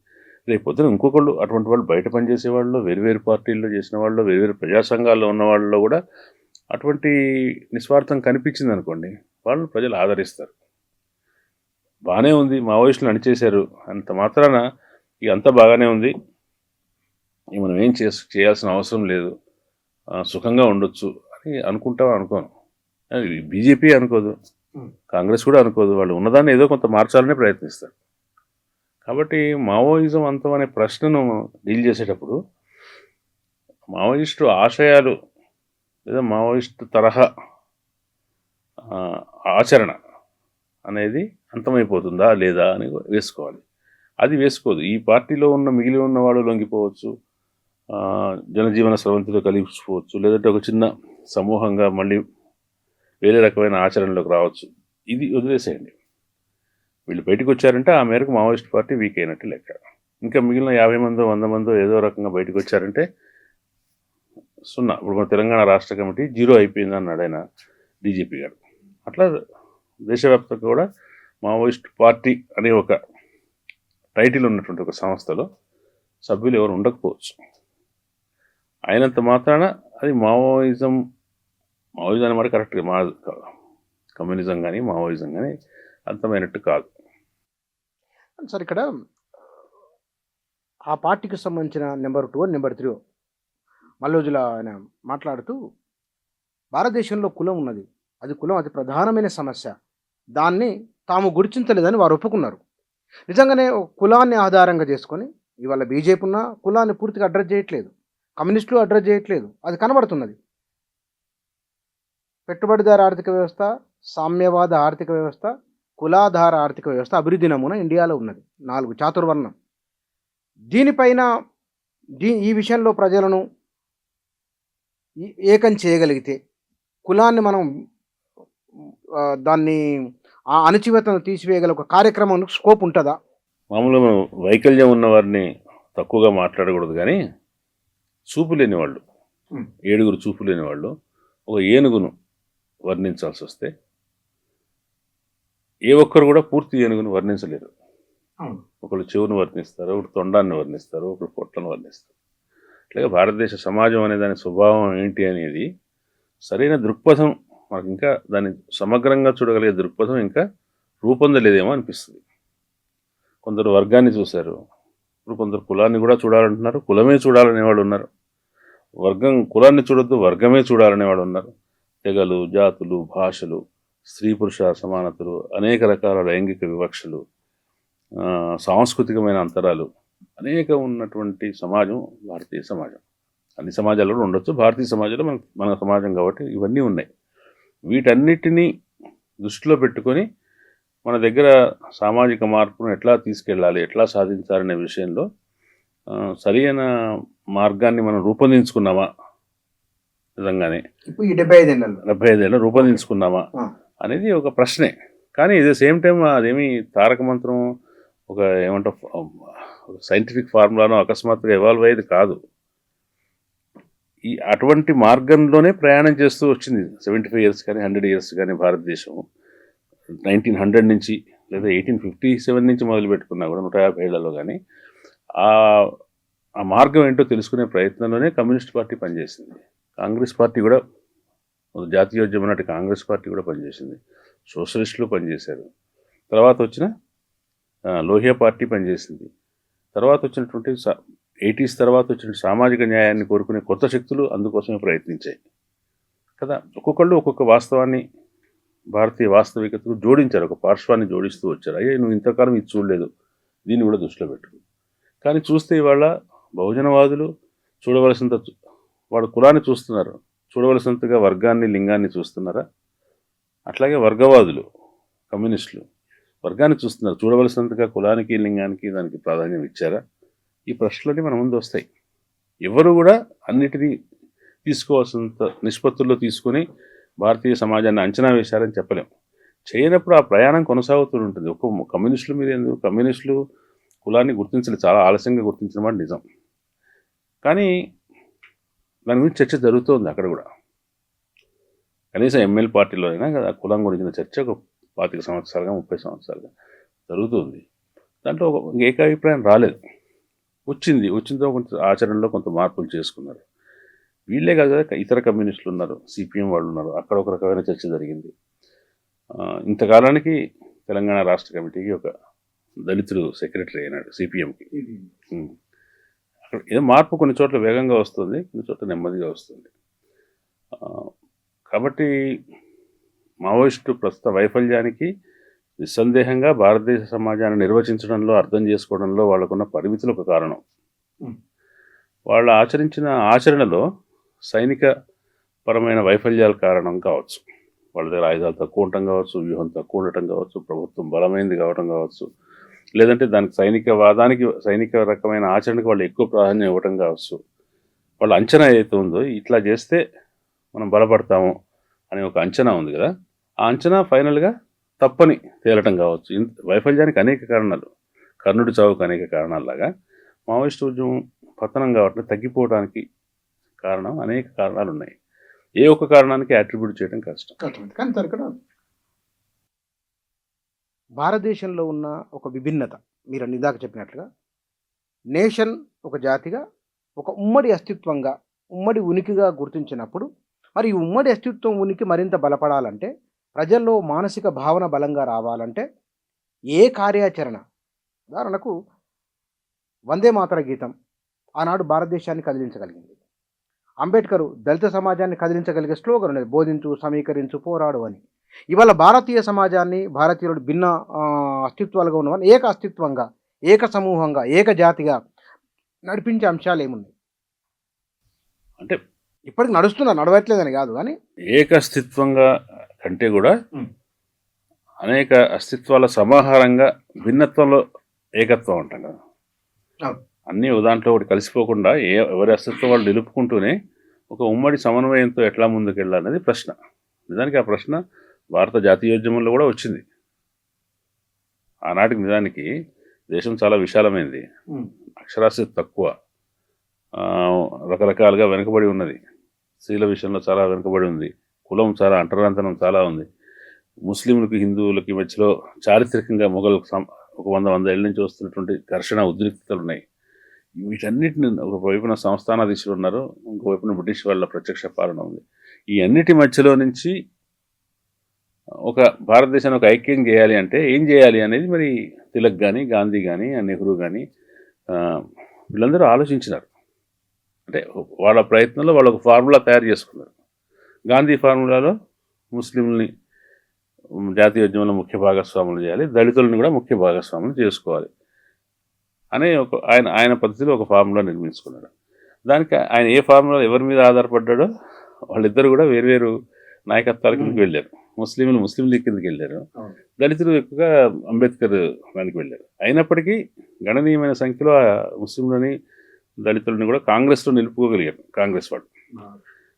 రేపు పొద్దున ఇంకొకళ్ళు అటువంటి వాళ్ళు బయట పనిచేసే వాళ్ళు, వేరు పార్టీల్లో చేసిన వాళ్ళు, వేరు ప్రజా సంఘాల్లో ఉన్న వాళ్ళలో కూడా అటువంటి నిస్వార్థం కనిపించింది అనుకోండి, వాళ్ళని ప్రజలు ఆదరిస్తారు. బాగానే ఉంది, మావోయిస్టులు అణిచేశారు అంత మాత్రాన ఇక అంతా బాగానే ఉంది, మనం ఏం చేయాల్సిన అవసరం లేదు, సుఖంగా ఉండొచ్చు అని అనుకోను. బీజేపీ అనుకోదు, కాంగ్రెస్ కూడా అనుకోదు. వాళ్ళు ఉన్నదాన్ని ఏదో కొంత మార్చాలనే ప్రయత్నిస్తారు. కాబట్టి మావోయిజం అంతం అనే ప్రశ్నను డీల్ చేసేటప్పుడు మావోయిస్టు ఆశయాలు లేదా మావోయిస్టు తరహా ఆచరణ అనేది అంతమైపోతుందా లేదా అని వేసుకోవాలి. అది వేసుకోదు. ఈ పార్టీలో ఉన్న మిగిలి ఉన్న వాళ్ళు లొంగిపోవచ్చు, జనజీవన స్రవంతిలో కలిసిపోవచ్చు, లేదంటే ఒక చిన్న సమూహంగా మళ్ళీ వేరే రకమైన ఆచరణలోకి రావచ్చు. ఇది వదిలేసేయండి. వీళ్ళు బయటకు వచ్చారంటే ఆ మేరకు మావోయిస్ట్ పార్టీ వీక్ అయినట్టు లెక్క. ఇంకా మిగిలిన 50 మందో 100 మందో ఏదో రకంగా బయటకు వచ్చారంటే 0. ఇప్పుడు మన తెలంగాణ రాష్ట్ర కమిటీ 0 అయిపోయింది అన్నాడు ఆయన, డీజీపీ గారు. అట్లా దేశవ్యాప్తంగా కూడా మావోయిస్ట్ పార్టీ అనే ఒక టైటిల్ ఉన్నటువంటి ఒక సంస్థలో సభ్యులు ఎవరు ఉండకపోవచ్చు. అయినంత మాత్రాన అది మావోయిజం అన్నమాట కరెక్ట్గా కమ్యూనిజం కానీ మావోయిజం కానీ అంతమైనట్టు కాదు. సార్, ఇక్కడ ఆ పార్టీకి సంబంధించిన నెంబర్ 2 నెంబర్ 3 మల్లోజుల ఆయన మాట్లాడుతూ భారతదేశంలో కులం ఉన్నది, కులం అతి ప్రధానమైన సమస్య, దాన్ని తాము గుర్తించలేదని వారు ఒప్పుకున్నారు. నిజంగానే కులాన్ని ఆధారంగా చేసుకొని ఇవాళ బీజేపీ ఉన్న కులాన్ని పూర్తిగా అడ్రస్ చేయట్లేదు, కమ్యూనిస్టులు అడ్రస్ చేయట్లేదు, అది కనబడుతున్నది. పెట్టుబడిదార ఆర్థిక వ్యవస్థ, సామ్యవాద ఆర్థిక వ్యవస్థ, కులాధార ఆర్థిక వ్యవస్థ అభివృద్ధి నమూనా ఇండియాలో ఉన్నది. 4 చాతుర్వర్ణం. దీనిపైన ఈ విషయంలో ప్రజలను ఏకం చేయగలిగితే కులాన్ని మనం దాన్ని ఆ అణచివేతను తీసివేయగల ఒక కార్యక్రమం స్కోప్ ఉంటుందా? మామూలుగా మనం వైకల్యం ఉన్న వారిని తక్కువగా మాట్లాడకూడదు, కానీ చూపు లేని వాళ్ళు, 7 చూపు లేని వాళ్ళు ఒక ఏనుగును వర్ణించాల్సి వస్తే ఏ ఒక్కరు కూడా పూర్తి ఏనుగును వర్ణించలేరు. ఒకళ్ళు చెవును వర్ణిస్తారు, ఒకరు తొండాన్ని వర్ణిస్తారు, ఒకరు పొట్టను వర్ణిస్తారు. అట్లాగే భారతదేశ సమాజం అనే దాని స్వభావం ఏంటి అనేది సరైన దృక్పథం మనకు ఇంకా దాన్ని సమగ్రంగా చూడగలిగే దృక్పథం ఇంకా రూపొందలేదేమో అనిపిస్తుంది. కొందరు వర్గాన్ని చూశారు, ఇప్పుడు కొందరు కులాన్ని కూడా చూడాలంటున్నారు, కులమే చూడాలనే వాళ్ళు ఉన్నారు. కులాన్ని చూడొద్దు, వర్గమే చూడాలనే వాళ్ళు ఉన్నారు. తెగలు, జాతులు, భాషలు, స్త్రీ పురుష సమానతలు, అనేక రకాల లైంగిక వివక్షలు, సాంస్కృతికమైన అంతరాలు అనేక ఉన్నటువంటి సమాజం భారతీయ సమాజం. అన్ని సమాజాల్లో కూడా ఉండొచ్చు, భారతీయ సమాజంలో మన సమాజం కాబట్టి ఇవన్నీ ఉన్నాయి. వీటన్నిటినీ దృష్టిలో పెట్టుకొని మన దగ్గర సామాజిక మార్పును ఎట్లా తీసుకెళ్ళాలి, ఎట్లా సాధించాలనే విషయంలో సరైన మార్గాన్ని మనం రూపొందించుకున్నామా, నిజంగానే ఇప్పుడు ఈ 75 ఏళ్ళు రూపొందించుకున్నామా అనేది ఒక ప్రశ్నే. కానీ ఇదే సేమ్ టైం అదేమి తారక మంత్రం ఒక ఏమంటారు సైంటిఫిక్ ఫార్ములానో అకస్మాత్తుగా ఎవాల్వ్ అయ్యేది కాదు. అటువంటి మార్గంలోనే ప్రయాణం చేస్తూ వచ్చింది 75 years కానీ 100 years కానీ భారతదేశం. 1900 నుంచి లేదా 1857 నుంచి మొదలు పెట్టుకున్నా కూడా 150 ఏళ్లలో కానీ ఆ మార్గం ఏంటో తెలుసుకునే ప్రయత్నంలోనే కమ్యూనిస్ట్ పార్టీ పనిచేసింది. కాంగ్రెస్ పార్టీ కూడా జాతీయోద్యమం నాటి కాంగ్రెస్ పార్టీ కూడా పనిచేసింది. సోషలిస్టులు పనిచేశారు. తర్వాత వచ్చిన లోహియా పార్టీ పనిచేసింది. తర్వాత వచ్చినటువంటి 80s తర్వాత వచ్చిన సామాజిక న్యాయాన్ని కోరుకునే కొత్త శక్తులు అందుకోసమే ప్రయత్నించాయి కదా. ఒక్కొక్కళ్ళు ఒక్కొక్క వాస్తవాన్ని, భారతీయ వాస్తవికతకు జోడించారు, ఒక పార్శ్వాన్ని జోడిస్తూ వచ్చారు. అయ్యే నువ్వు ఇంతకాలం ఇది చూడలేదు, దీన్ని కూడా దృష్టిలో పెట్టు. కానీ చూస్తే ఇవాళ బహుజనవాదులు చూడవలసినంత వాడు కులాన్ని చూస్తున్నారు, చూడవలసినంతగా వర్గాన్ని, లింగాన్ని చూస్తున్నారా? అట్లాగే వర్గవాదులు, కమ్యూనిస్టులు వర్గాన్ని చూస్తున్నారు, చూడవలసినంతగా కులానికి, లింగానికి దానికి ప్రాధాన్యం ఇచ్చారా? ఈ ప్రశ్నలన్నీ మన ముందు వస్తాయి. ఎవరు కూడా అన్నిటినీ తీసుకోవాల్సినంత నిష్పత్తుల్లో తీసుకొని భారతీయ సమాజాన్ని అంచనా వేశారని చెప్పలేం. చేయనప్పుడు ఆ ప్రయాణం కొనసాగుతూ ఉంటుంది. ఒక కమ్యూనిస్టుల మీద ఎందుకు, కమ్యూనిస్టులు కులాన్ని గుర్తించలేదు, చాలా ఆలస్యంగా గుర్తించిన మాట నిజం. కానీ దాని గురించి చర్చ జరుగుతుంది అక్కడ కూడా. కనీసం ఎంఎల్ పార్టీలో అయినా కదా కులం గురించిన చర్చ ఒక 25 సంవత్సరాలుగా 30 సంవత్సరాలుగా జరుగుతుంది. దాంట్లో ఏకాభిప్రాయం రాలేదు. వచ్చిందో కొంత ఆచరణలో కొంత మార్పులు చేసుకున్నారు. వీళ్ళే కాదు కదా, ఇతర కమ్యూనిస్టులు ఉన్నారు, సిపిఎం వాళ్ళు ఉన్నారు, అక్కడ ఒక రకమైన చర్చ జరిగింది. ఇంతకాలానికి తెలంగాణ రాష్ట్ర కమిటీకి ఒక దళితుడు సెక్రటరీ అయినాడు సిపిఎంకి. అక్కడ ఏదో మార్పు కొన్ని చోట్ల వేగంగా వస్తుంది, కొన్ని చోట్ల నెమ్మదిగా వస్తుంది. కాబట్టి మావోయిస్టు ప్రస్తుత వైఫల్యానికి నిస్సందేహంగా భారతదేశ సమాజాన్ని నిర్వచించడంలో, అర్థం చేసుకోవడంలో వాళ్ళకున్న పరిమితులు ఒక కారణం. వాళ్ళు ఆచరించిన ఆచరణలో సైనిక పరమైన వైఫల్యాల కారణం కావచ్చు, వాళ్ళ దగ్గర ఆయుధాలు తక్కువ ఉండటం కావచ్చు, వ్యూహం తక్కువ ఉండటం కావచ్చు, ప్రభుత్వం బలమైనది కావటం కావచ్చు, లేదంటే దానికి సైనిక రకమైన ఆచరణకు వాళ్ళు ఎక్కువ ప్రాధాన్యం ఇవ్వటం కావచ్చు. వాళ్ళ అంచనా ఏదైతే ఉందో ఇట్లా చేస్తే మనం బలపడతాము అనే ఒక అంచనా ఉంది కదా, ఆ అంచనా ఫైనల్గా తప్పని తేలటం కావచ్చు. వైఫల్యానికి అనేక కారణాలు, కర్ణుడి చావుకు అనేక కారణాలలాగా మావోయిస్టు ఉద్యమం పతనం కావట్లేదు, తగ్గిపోవడానికి కారణం అనేక కారణాలు ఉన్నాయి. ఏ ఒక్క కారణానికి అట్రిబ్యూట్ చేయడం కష్టం. కానీ సార్ ఇక్కడ భారతదేశంలో ఉన్న ఒక విభిన్నత, మీరు ఇందాక చెప్పినట్లుగా నేషన్ ఒక జాతిగా, ఒక ఉమ్మడి అస్తిత్వంగా, ఉమ్మడి ఉనికిగా గుర్తించినప్పుడు మరి ఈ ఉమ్మడి అస్తిత్వం ఉనికి మరింత బలపడాలంటే, ప్రజల్లో మానసిక భావన బలంగా రావాలంటే ఏ కార్యాచరణ, ఉదాహరణకు వందే మాతర గీతం ఆనాడు భారతదేశాన్ని కదిలించగలిగింది. అంబేద్కర్ దళిత సమాజాన్ని కదిలించగలిగే స్లోగన్ ఉన్నది, బోధించు, సమీకరించు, పోరాడు అని. ఇవాళ భారతీయ సమాజాన్ని, భారతీయుడు భిన్న అస్తిత్వాలుగా ఉన్నవాళ్ళు ఏక అస్తిత్వంగా, ఏక సమూహంగా, ఏక జాతిగా నడిపించే అంశాలు ఏమున్నాయి? అంటే ఇప్పటికి నడవట్లేదని కాదు, కానీ ఏకస్తిత్వంగా కంటే కూడా అనేక అస్తిత్వాల సమాహారంగా భిన్నత్వంలో ఏకత్వం ఉంటాం కదా. అన్నీ దాంట్లో ఒకటి కలిసిపోకుండా ఎవరి అస్తిత్వం వాళ్ళు నిలుపుకుంటూనే ఒక ఉమ్మడి సమన్వయంతో ఎట్లా ముందుకెళ్ళాలనేది ప్రశ్న. నిజానికి ఆ ప్రశ్న భారత జాతీయోద్యమంలో కూడా వచ్చింది. ఆనాటికి నిజానికి దేశం చాలా విశాలమైంది, అక్షరాస్యత తక్కువ, రకరకాలుగా వెనుకబడి ఉన్నది, స్త్రీల విషయంలో చాలా వెనుకబడి ఉంది, కులం చాలా అంటరాంతరం చాలా ఉంది, ముస్లింలకు హిందువులకి మధ్యలో చారిత్రకంగా మొఘల్ ఒక 100 ఏళ్ళ నుంచి వస్తున్నటువంటి ఘర్షణ ఉద్రిక్తతలు ఉన్నాయి. వీటన్నిటిని ఒకవైపున సంస్థానాధీశులు ఉన్నారు, ఇంకోవైపున బ్రిటిష్ వాళ్ళ ప్రత్యక్ష పాలన ఉంది. ఈ అన్నిటి మధ్యలో నుంచి ఒక భారతదేశాన్ని ఒక ఐక్యం చేయాలి అంటే ఏం చేయాలి అనేది మరి తిలక్ కానీ, గాంధీ కానీ, నెహ్రూ కానీ వీళ్ళందరూ ఆలోచించినారు. అంటే వాళ్ళ ప్రయత్నంలో వాళ్ళు ఒక ఫార్ములా తయారు చేసుకున్నారు. గాంధీ ఫార్ములాలో ముస్లింలని జాతీయోద్యమంలో ముఖ్య భాగస్వాములు చేయాలి, దళితులను కూడా ముఖ్య భాగస్వాములు చేసుకోవాలి అనే ఆయన పద్ధతిలో ఒక ఫార్ములా నిర్మించుకున్నాడు. దానికి ఆయన ఏ ఫార్ములా ఎవరి మీద ఆధారపడ్డాడో వాళ్ళిద్దరు కూడా వేర్వేరు నాయకత్వాల కిందకి వెళ్ళారు. ముస్లిం లీగ్ కిందకి వెళ్ళారు, దళితులు ఎక్కువగా అంబేద్కర్ దానికి వెళ్ళారు. అయినప్పటికీ గణనీయమైన సంఖ్యలో ముస్లింలని దళితులని కూడా కాంగ్రెస్లో నిలుపుకోగలిగారు కాంగ్రెస్ వాళ్ళు.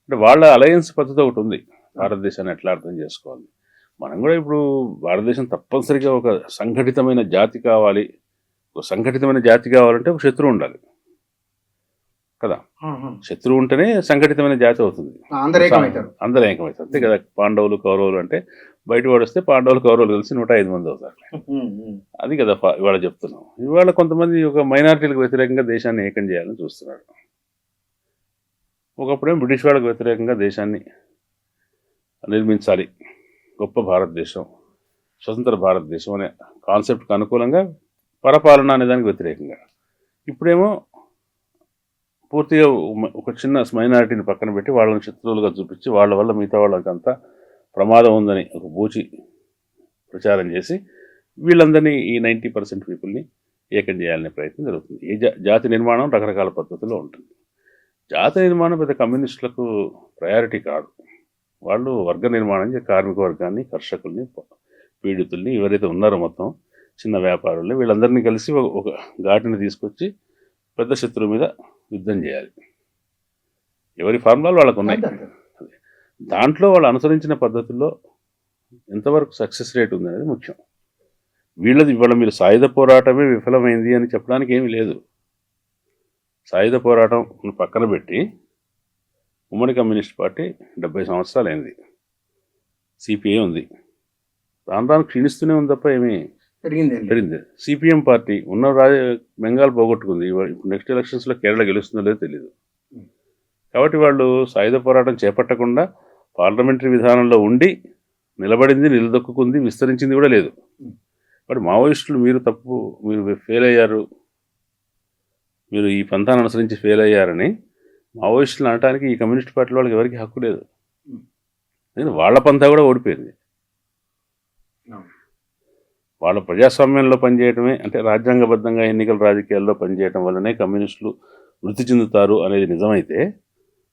అంటే వాళ్ళ అలయన్స్ పద్ధతి ఒకటి ఉంది, భారతదేశాన్ని ఎట్లా అర్థం చేసుకోవాలి. మనం కూడా ఇప్పుడు భారతదేశం తప్పనిసరిగా ఒక సంఘటితమైన జాతి కావాలి, ఒక సంఘటితమైన జాతి కావాలంటే ఒక శత్రువు ఉండాలి కదా. శత్రువు ఉంటేనే సంఘటితమైన జాతి అవుతుంది, అందరూ ఏకమవుతారు అంతే కదా. పాండవులు కౌరవులు అంటే బయట వాడు వస్తే పాండవులు కౌరవులు కలిసి 105 మంది అవుతారు, అది కదా ఇవాళ చెప్తున్నాం. ఇవాళ కొంతమంది ఒక మైనారిటీలకు వ్యతిరేకంగా దేశాన్ని ఏకం చేయాలని చూస్తున్నారు. ఒకప్పుడేమో బ్రిటిష్ వాళ్ళకు వ్యతిరేకంగా దేశాన్ని నిర్మించాలి, గొప్ప భారతదేశం, స్వతంత్ర భారతదేశం అనే కాన్సెప్ట్కి అనుకూలంగా పరపాలన అనే దానికి వ్యతిరేకంగా. ఇప్పుడేమో పూర్తిగా ఒక చిన్న మైనారిటీని పక్కన పెట్టి వాళ్ళని శత్రువులుగా చూపించి వాళ్ళ వల్ల మిగతా వాళ్ళకంతా ప్రమాదం ఉందని ఒక బూచి ప్రచారం చేసి వీళ్ళందరినీ ఈ 90% పీపుల్ని ఏకం చేయాలనే ప్రయత్నం జరుగుతుంది. ఈ జాతి నిర్మాణం రకరకాల పద్ధతుల్లో ఉంటుంది. జాతి నిర్మాణం పెద్ద కమ్యూనిస్టులకు ప్రయారిటీ కాదు. వాళ్ళు వర్గ నిర్మాణం కార్మిక వర్గాన్ని, కర్షకుల్ని, పీడితుల్ని ఎవరైతే ఉన్నారో మొత్తం చిన్న వ్యాపారుల్ని వీళ్ళందరినీ కలిసి ఒక ఘాటిని తీసుకొచ్చి పెద్ద శత్రువు మీద యుద్ధం చేయాలి. ఎవరి ఫార్ములాలు వాళ్ళకు ఉన్నాయి. దాంట్లో వాళ్ళు అనుసరించిన పద్ధతుల్లో ఎంతవరకు సక్సెస్ రేట్ ఉంది అనేది ముఖ్యం. ఇవాళ మీరు సాయుధ పోరాటమే విఫలమైంది అని చెప్పడానికి ఏమీ లేదు. సాయుధ పోరాటం పక్కన పెట్టి ఉమ్మడి కమ్యూనిస్ట్ పార్టీ 70 సంవత్సరాలు అయింది, సిపిఐ ఉంది, రాను క్షీణిస్తూనే ఉంది తప్ప ఏమీ పెరిగింది. సిపిఎం పార్టీ ఉన్న బెంగాల్ పోగొట్టుకుంది, ఇప్పుడు నెక్స్ట్ ఎలక్షన్స్లో కేరళ గెలుస్తుందో లేదో తెలియదు. కాబట్టి వాళ్ళు సాయుధ పోరాటం చేపట్టకుండా పార్లమెంటరీ విధానంలో ఉండి నిలబడింది, నిలదొక్కుంది, విస్తరించింది కూడా లేదు. కాబట్టి మావోయిస్టులు మీరు ఫెయిల్ అయ్యారు, మీరు ఈ పంథాన్ని అనుసరించి ఫెయిల్ అయ్యారని మావోయిస్టులు అనడానికి ఈ కమ్యూనిస్ట్ పార్టీ వాళ్ళకి ఎవరికి హక్కు లేదు. వాళ్ళ పంథా కూడా ఓడిపోయింది. వాళ్ళ ప్రజాస్వామ్యంలో పనిచేయటమే, అంటే రాజ్యాంగబద్ధంగా ఎన్నికల రాజకీయాల్లో పనిచేయటం వల్లనే కమ్యూనిస్టులు వృద్ధి చెందుతారు అనేది నిజమైతే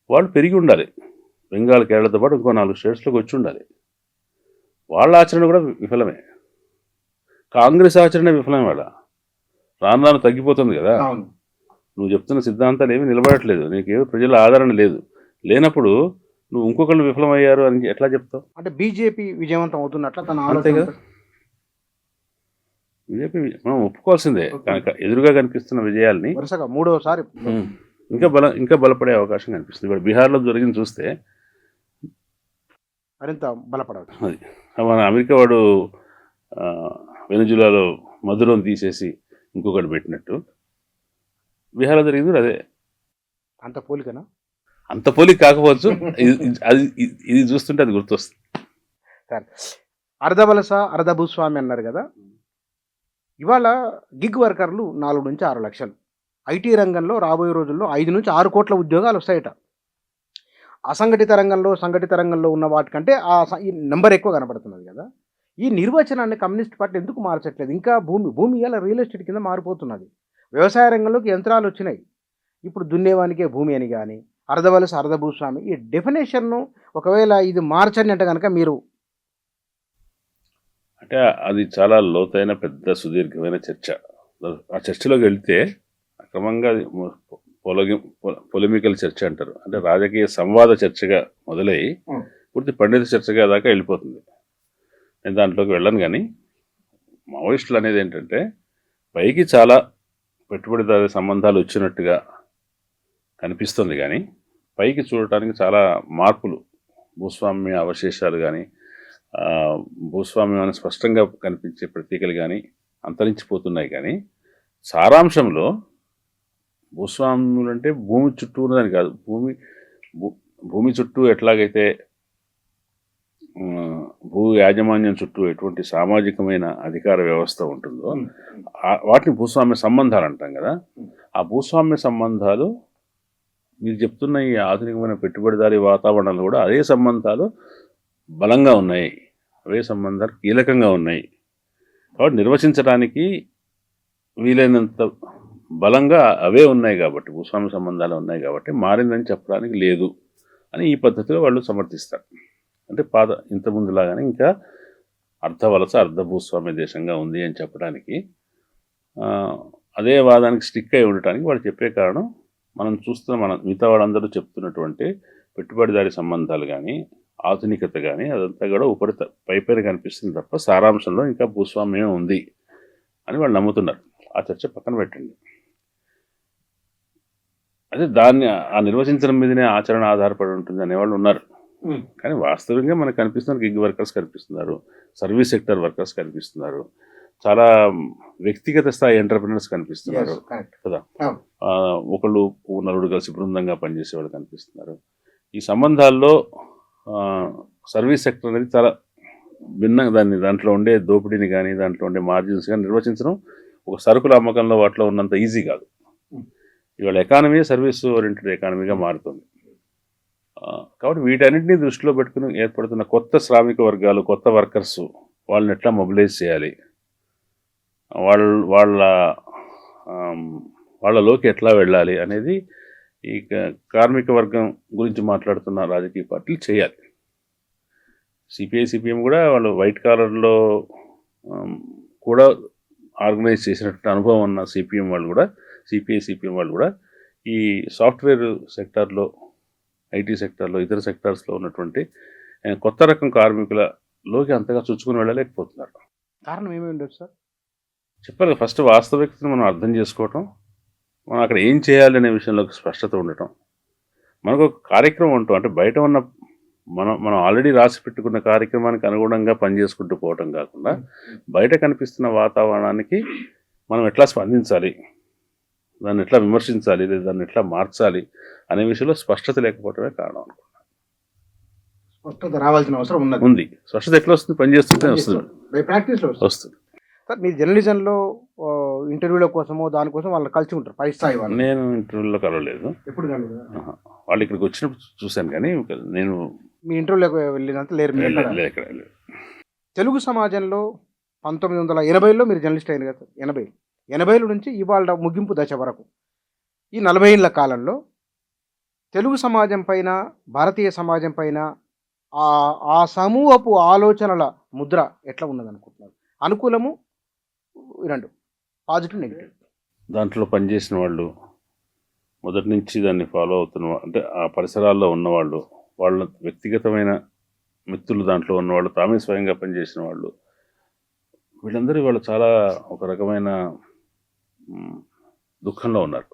వాళ్ళు పెరిగి ఉండాలి. బెంగాల్, కేరళతో పాటు ఇంకో 4 స్టేట్స్లోకి వచ్చి ఉండాలి. వాళ్ళ ఆచరణ కూడా విఫలమే. కాంగ్రెస్ ఆచరణ విఫలమే. వాళ్ళ రాను తగ్గిపోతుంది కదా. నువ్వు చెప్తున్న సిద్ధాంతాలు ఏమీ నిలబడట్లేదు, నీకేమీ ప్రజల ఆదరణ లేనప్పుడు నువ్వు ఇంకొకళ్ళు విఫలమయ్యారు అని ఎట్లా చెప్తావు? అంటే బీజేపీ విజయవంతం అవుతున్నట్ల తన అంతే కదా. బీజేపీ మనం ఒప్పుకోవాల్సిందే, కనుక ఎదురుగా కనిపిస్తున్న విజయాల్ని వరుసగా 3వసారి ఇంకా బలపడే అవకాశం కనిపిస్తుంది. ఇప్పుడు బీహార్లో జరిగింది చూస్తే మరింత బలపడవచ్చు. అది మన అమెరికా వాడు వెనుజులాలో మధురం తీసేసి ఇంకొకటి పెట్టినట్టు బీహార్లో జరిగింది అదే. అంత పోలికనా? అంత పోలిక కాకపోవచ్చు, ఇది చూస్తుంటే అది గుర్తొస్తుంది. సరే, అర్ధవలస అర్ధ భూస్వామి అన్నారు కదా. ఇవాళ గిగ్ వర్కర్లు 4 నుంచి 6 లక్షలు, ఐటీ రంగంలో రాబోయే రోజుల్లో 5 నుంచి 6 కోట్ల ఉద్యోగాలు వస్తాయట. అసంఘటిత రంగంలో, సంఘటిత రంగంలో ఉన్న వాటికంటే ఈ నెంబర్ ఎక్కువ కనబడుతున్నది కదా. ఈ నిర్వచనాన్ని కమ్యూనిస్ట్ పార్టీ ఎందుకు మార్చట్లేదు? ఇంకా భూమి ఇలా రియల్ ఎస్టేట్ కింద మారిపోతున్నది. వ్యవసాయ రంగంలోకి యంత్రాలు వచ్చినాయి, ఇప్పుడు దున్నేవానికే భూమి అని కానీ, అర్ధవలస అర్ధ భూస్వామి, ఈ డెఫినేషన్ను ఒకవేళ ఇది మార్చండి అంటే కనుక మీరు అంటే అది చాలా లోతైన పెద్ద సుదీర్ఘమైన చర్చ. ఆ చర్చలోకి వెళ్తే క్రమంగా పొలిమికల్ చర్చ అంటారు, అంటే రాజకీయ సంవాద చర్చగా మొదలై పూర్తి పండిత చర్చగా దాకా వెళ్ళిపోతుంది. నేను దాంట్లోకి వెళ్ళను. కానీ మావోయిస్టులు అనేది ఏంటంటే పైకి చాలా పెట్టుబడిదారు సంబంధాలు వచ్చినట్టుగా కనిపిస్తుంది, కానీ పైకి చూడటానికి చాలా మార్పులు, భూస్వామ్య అవశేషాలు కానీ భూస్వామ్యం అని స్పష్టంగా కనిపించే ప్రతీకలు కానీ అంతరించిపోతున్నాయి. కానీ సారాంశంలో భూస్వామ్యులు అంటే భూమి చుట్టూ ఉన్నదని కాదు, భూమి చుట్టూ ఎట్లాగైతే భూ యాజమాన్యం చుట్టూ ఎటువంటి సామాజికమైన అధికార వ్యవస్థ ఉంటుందో వాటిని భూస్వామ్య సంబంధాలు అంటాం కదా. ఆ భూస్వామ్య సంబంధాలు మీరు చెప్తున్న ఈ ఆధునికమైన పెట్టుబడిదారీ వాతావరణంలో కూడా అదే సంబంధాలు బలంగా ఉన్నాయి, అవే సంబంధాలు కీలకంగా ఉన్నాయి. కాబట్టి నిర్వచించడానికి వీలైనంత బలంగా అవే ఉన్నాయి కాబట్టి, భూస్వామ్య సంబంధాలు ఉన్నాయి కాబట్టి మారిందని చెప్పడానికి లేదు అని ఈ పద్ధతిలో వాళ్ళు సమర్థిస్తారు. అంటే ఇంతకుముందులాగానే ఇంకా అర్ధవలస అర్ధ భూస్వామ్య దేశంగా ఉంది అని చెప్పడానికి, అదే వాదానికి స్టిక్ అయి ఉండటానికి వాళ్ళు చెప్పే కారణం మనం చూస్తున్న మిగతా వాళ్ళందరూ చెప్తున్నటువంటి పెట్టుబడిదారీ సంబంధాలు కానీ ఆధునికత కానీ అదంతా కూడా పైపైన కనిపిస్తుంది తప్ప సారాంశంలో ఇంకా భూస్వామ్యం ఉంది అని వాళ్ళు నమ్ముతున్నారు. ఆ చర్చ పక్కన పెట్టండి. అదే దాన్ని ఆ నిర్వచించడం మీదనే ఆచరణ ఆధారపడి ఉంటుంది అనేవాళ్ళు ఉన్నారు. కానీ వాస్తవంగా మనకు కనిపిస్తున్నారు గిగ్ వర్కర్స్ కనిపిస్తున్నారు, సర్వీస్ సెక్టర్ వర్కర్స్ కనిపిస్తున్నారు, చాలా వ్యక్తిగత స్థాయి ఎంటర్ప్రినర్స్ కనిపిస్తున్నారు కదా. ఒకళ్ళు నలుగురు కలిసి బృందంగా పనిచేసే వాళ్ళు కనిపిస్తున్నారు. ఈ సంబంధాల్లో సర్వీస్ సెక్టర్ అనేది చాలా భిన్నంగా దాంట్లో ఉండే దోపిడీని కానీ దాంట్లో ఉండే మార్జిన్స్ కానీ నిర్వచించడం ఒక సరుకుల అమ్మకంలో వాటిలో ఉన్నంత ఈజీ కాదు. ఇవాళ ఎకానమీ సర్వీస్ ఓరియంటెడ్ ఎకానమీగా మారుతుంది. కాబట్టి వీటన్నిటిని దృష్టిలో పెట్టుకుని ఏర్పడుతున్న కొత్త శ్రామిక వర్గాలు, కొత్త వర్కర్స్, వాళ్ళని ఎట్లా మొబిలైజ్ చేయాలి, వాళ్ళలోకి ఎట్లా వెళ్ళాలి అనేది ఈ కార్మిక వర్గం గురించి మాట్లాడుతున్న రాజకీయ పార్టీలు చేయాలి. సిపిఐ సిపిఎం కూడా వాళ్ళు వైట్ కాలర్లో కూడా ఆర్గనైజ్ చేసినట్టు అనుభవం ఉన్న సిపిఎం వాళ్ళు కూడా, సిపిఐ సిపిఎం వాళ్ళు కూడా ఈ సాఫ్ట్వేర్ సెక్టార్లో, ఐటీ సెక్టార్లో, ఇతర సెక్టార్స్లో ఉన్నటువంటి కొత్త రకం కార్మికులలోకి అంతగా చుచ్చుకుని వెళ్ళలేకపోతున్నారు. కారణం ఏమేమి ఉండదు సార్? చెప్పాలి. ఫస్ట్ వాస్తవికతను మనం అర్థం చేసుకోవటం, మనం అక్కడ ఏం చేయాలి అనే విషయంలో స్పష్టత ఉండటం, మనకు ఒక కార్యక్రమం ఉంటాం, అంటే బయట ఉన్న మనం ఆల్రెడీ రాసి పెట్టుకున్న కార్యక్రమానికి అనుగుణంగా పనిచేసుకుంటూ పోవటం కాకుండా బయట కనిపిస్తున్న వాతావరణానికి మనం ఎట్లా స్పందించాలి, దాన్ని ఎట్లా విమర్శించాలి, లేదా దాన్ని ఎట్లా మార్చాలి అనే విషయంలో స్పష్టత లేకపోవటమే కారణం అనుకున్నాను. స్పష్టత రావాల్సిన అవసరం ఉంది. స్పష్టత ఎట్లా వస్తుంది? పనిచేస్తుంటే వస్తుంది, ప్రాక్టీస్లో వస్తుంది. సార్, మీరు జర్నలిజంలో ఇంటర్వ్యూల కోసమో దానికోసం వాళ్ళు కలిసి ఉంటారు పై స్థాయి వాళ్ళు? నేను ఇంటర్వ్యూలో కలవలేదు. ఎప్పుడు వాళ్ళు ఇక్కడికి వచ్చినప్పుడు చూశాను, కానీ నేను మీ ఇంటర్వ్యూలోకి వెళ్ళినంత లేరు. తెలుగు సమాజంలో 1980లో మీరు జర్నలిస్ట్ అయింది కదా, 80 నుంచి ఇవాళ ముగింపు దశ వరకు ఈ 40 ఏళ్ల కాలంలో తెలుగు సమాజం పైన, భారతీయ సమాజం పైన ఆ సమూహపు ఆలోచనల ముద్ర ఎట్లా ఉన్నదనుకుంటున్నారు? అనుకూలము, రెండు, పాజిటివ్, నెగిటివ్. దాంట్లో పనిచేసిన వాళ్ళు, మొదటి నుంచి దాన్ని ఫాలో అవుతున్న, అంటే ఆ పరిసరాల్లో ఉన్నవాళ్ళు, వాళ్ళ వ్యక్తిగతమైన మిత్రులు దాంట్లో ఉన్నవాళ్ళు, తామే స్వయంగా పనిచేసిన వాళ్ళు, వీళ్ళందరూ వాళ్ళు చాలా ఒక రకమైన దుఃఖంలో ఉన్నారు.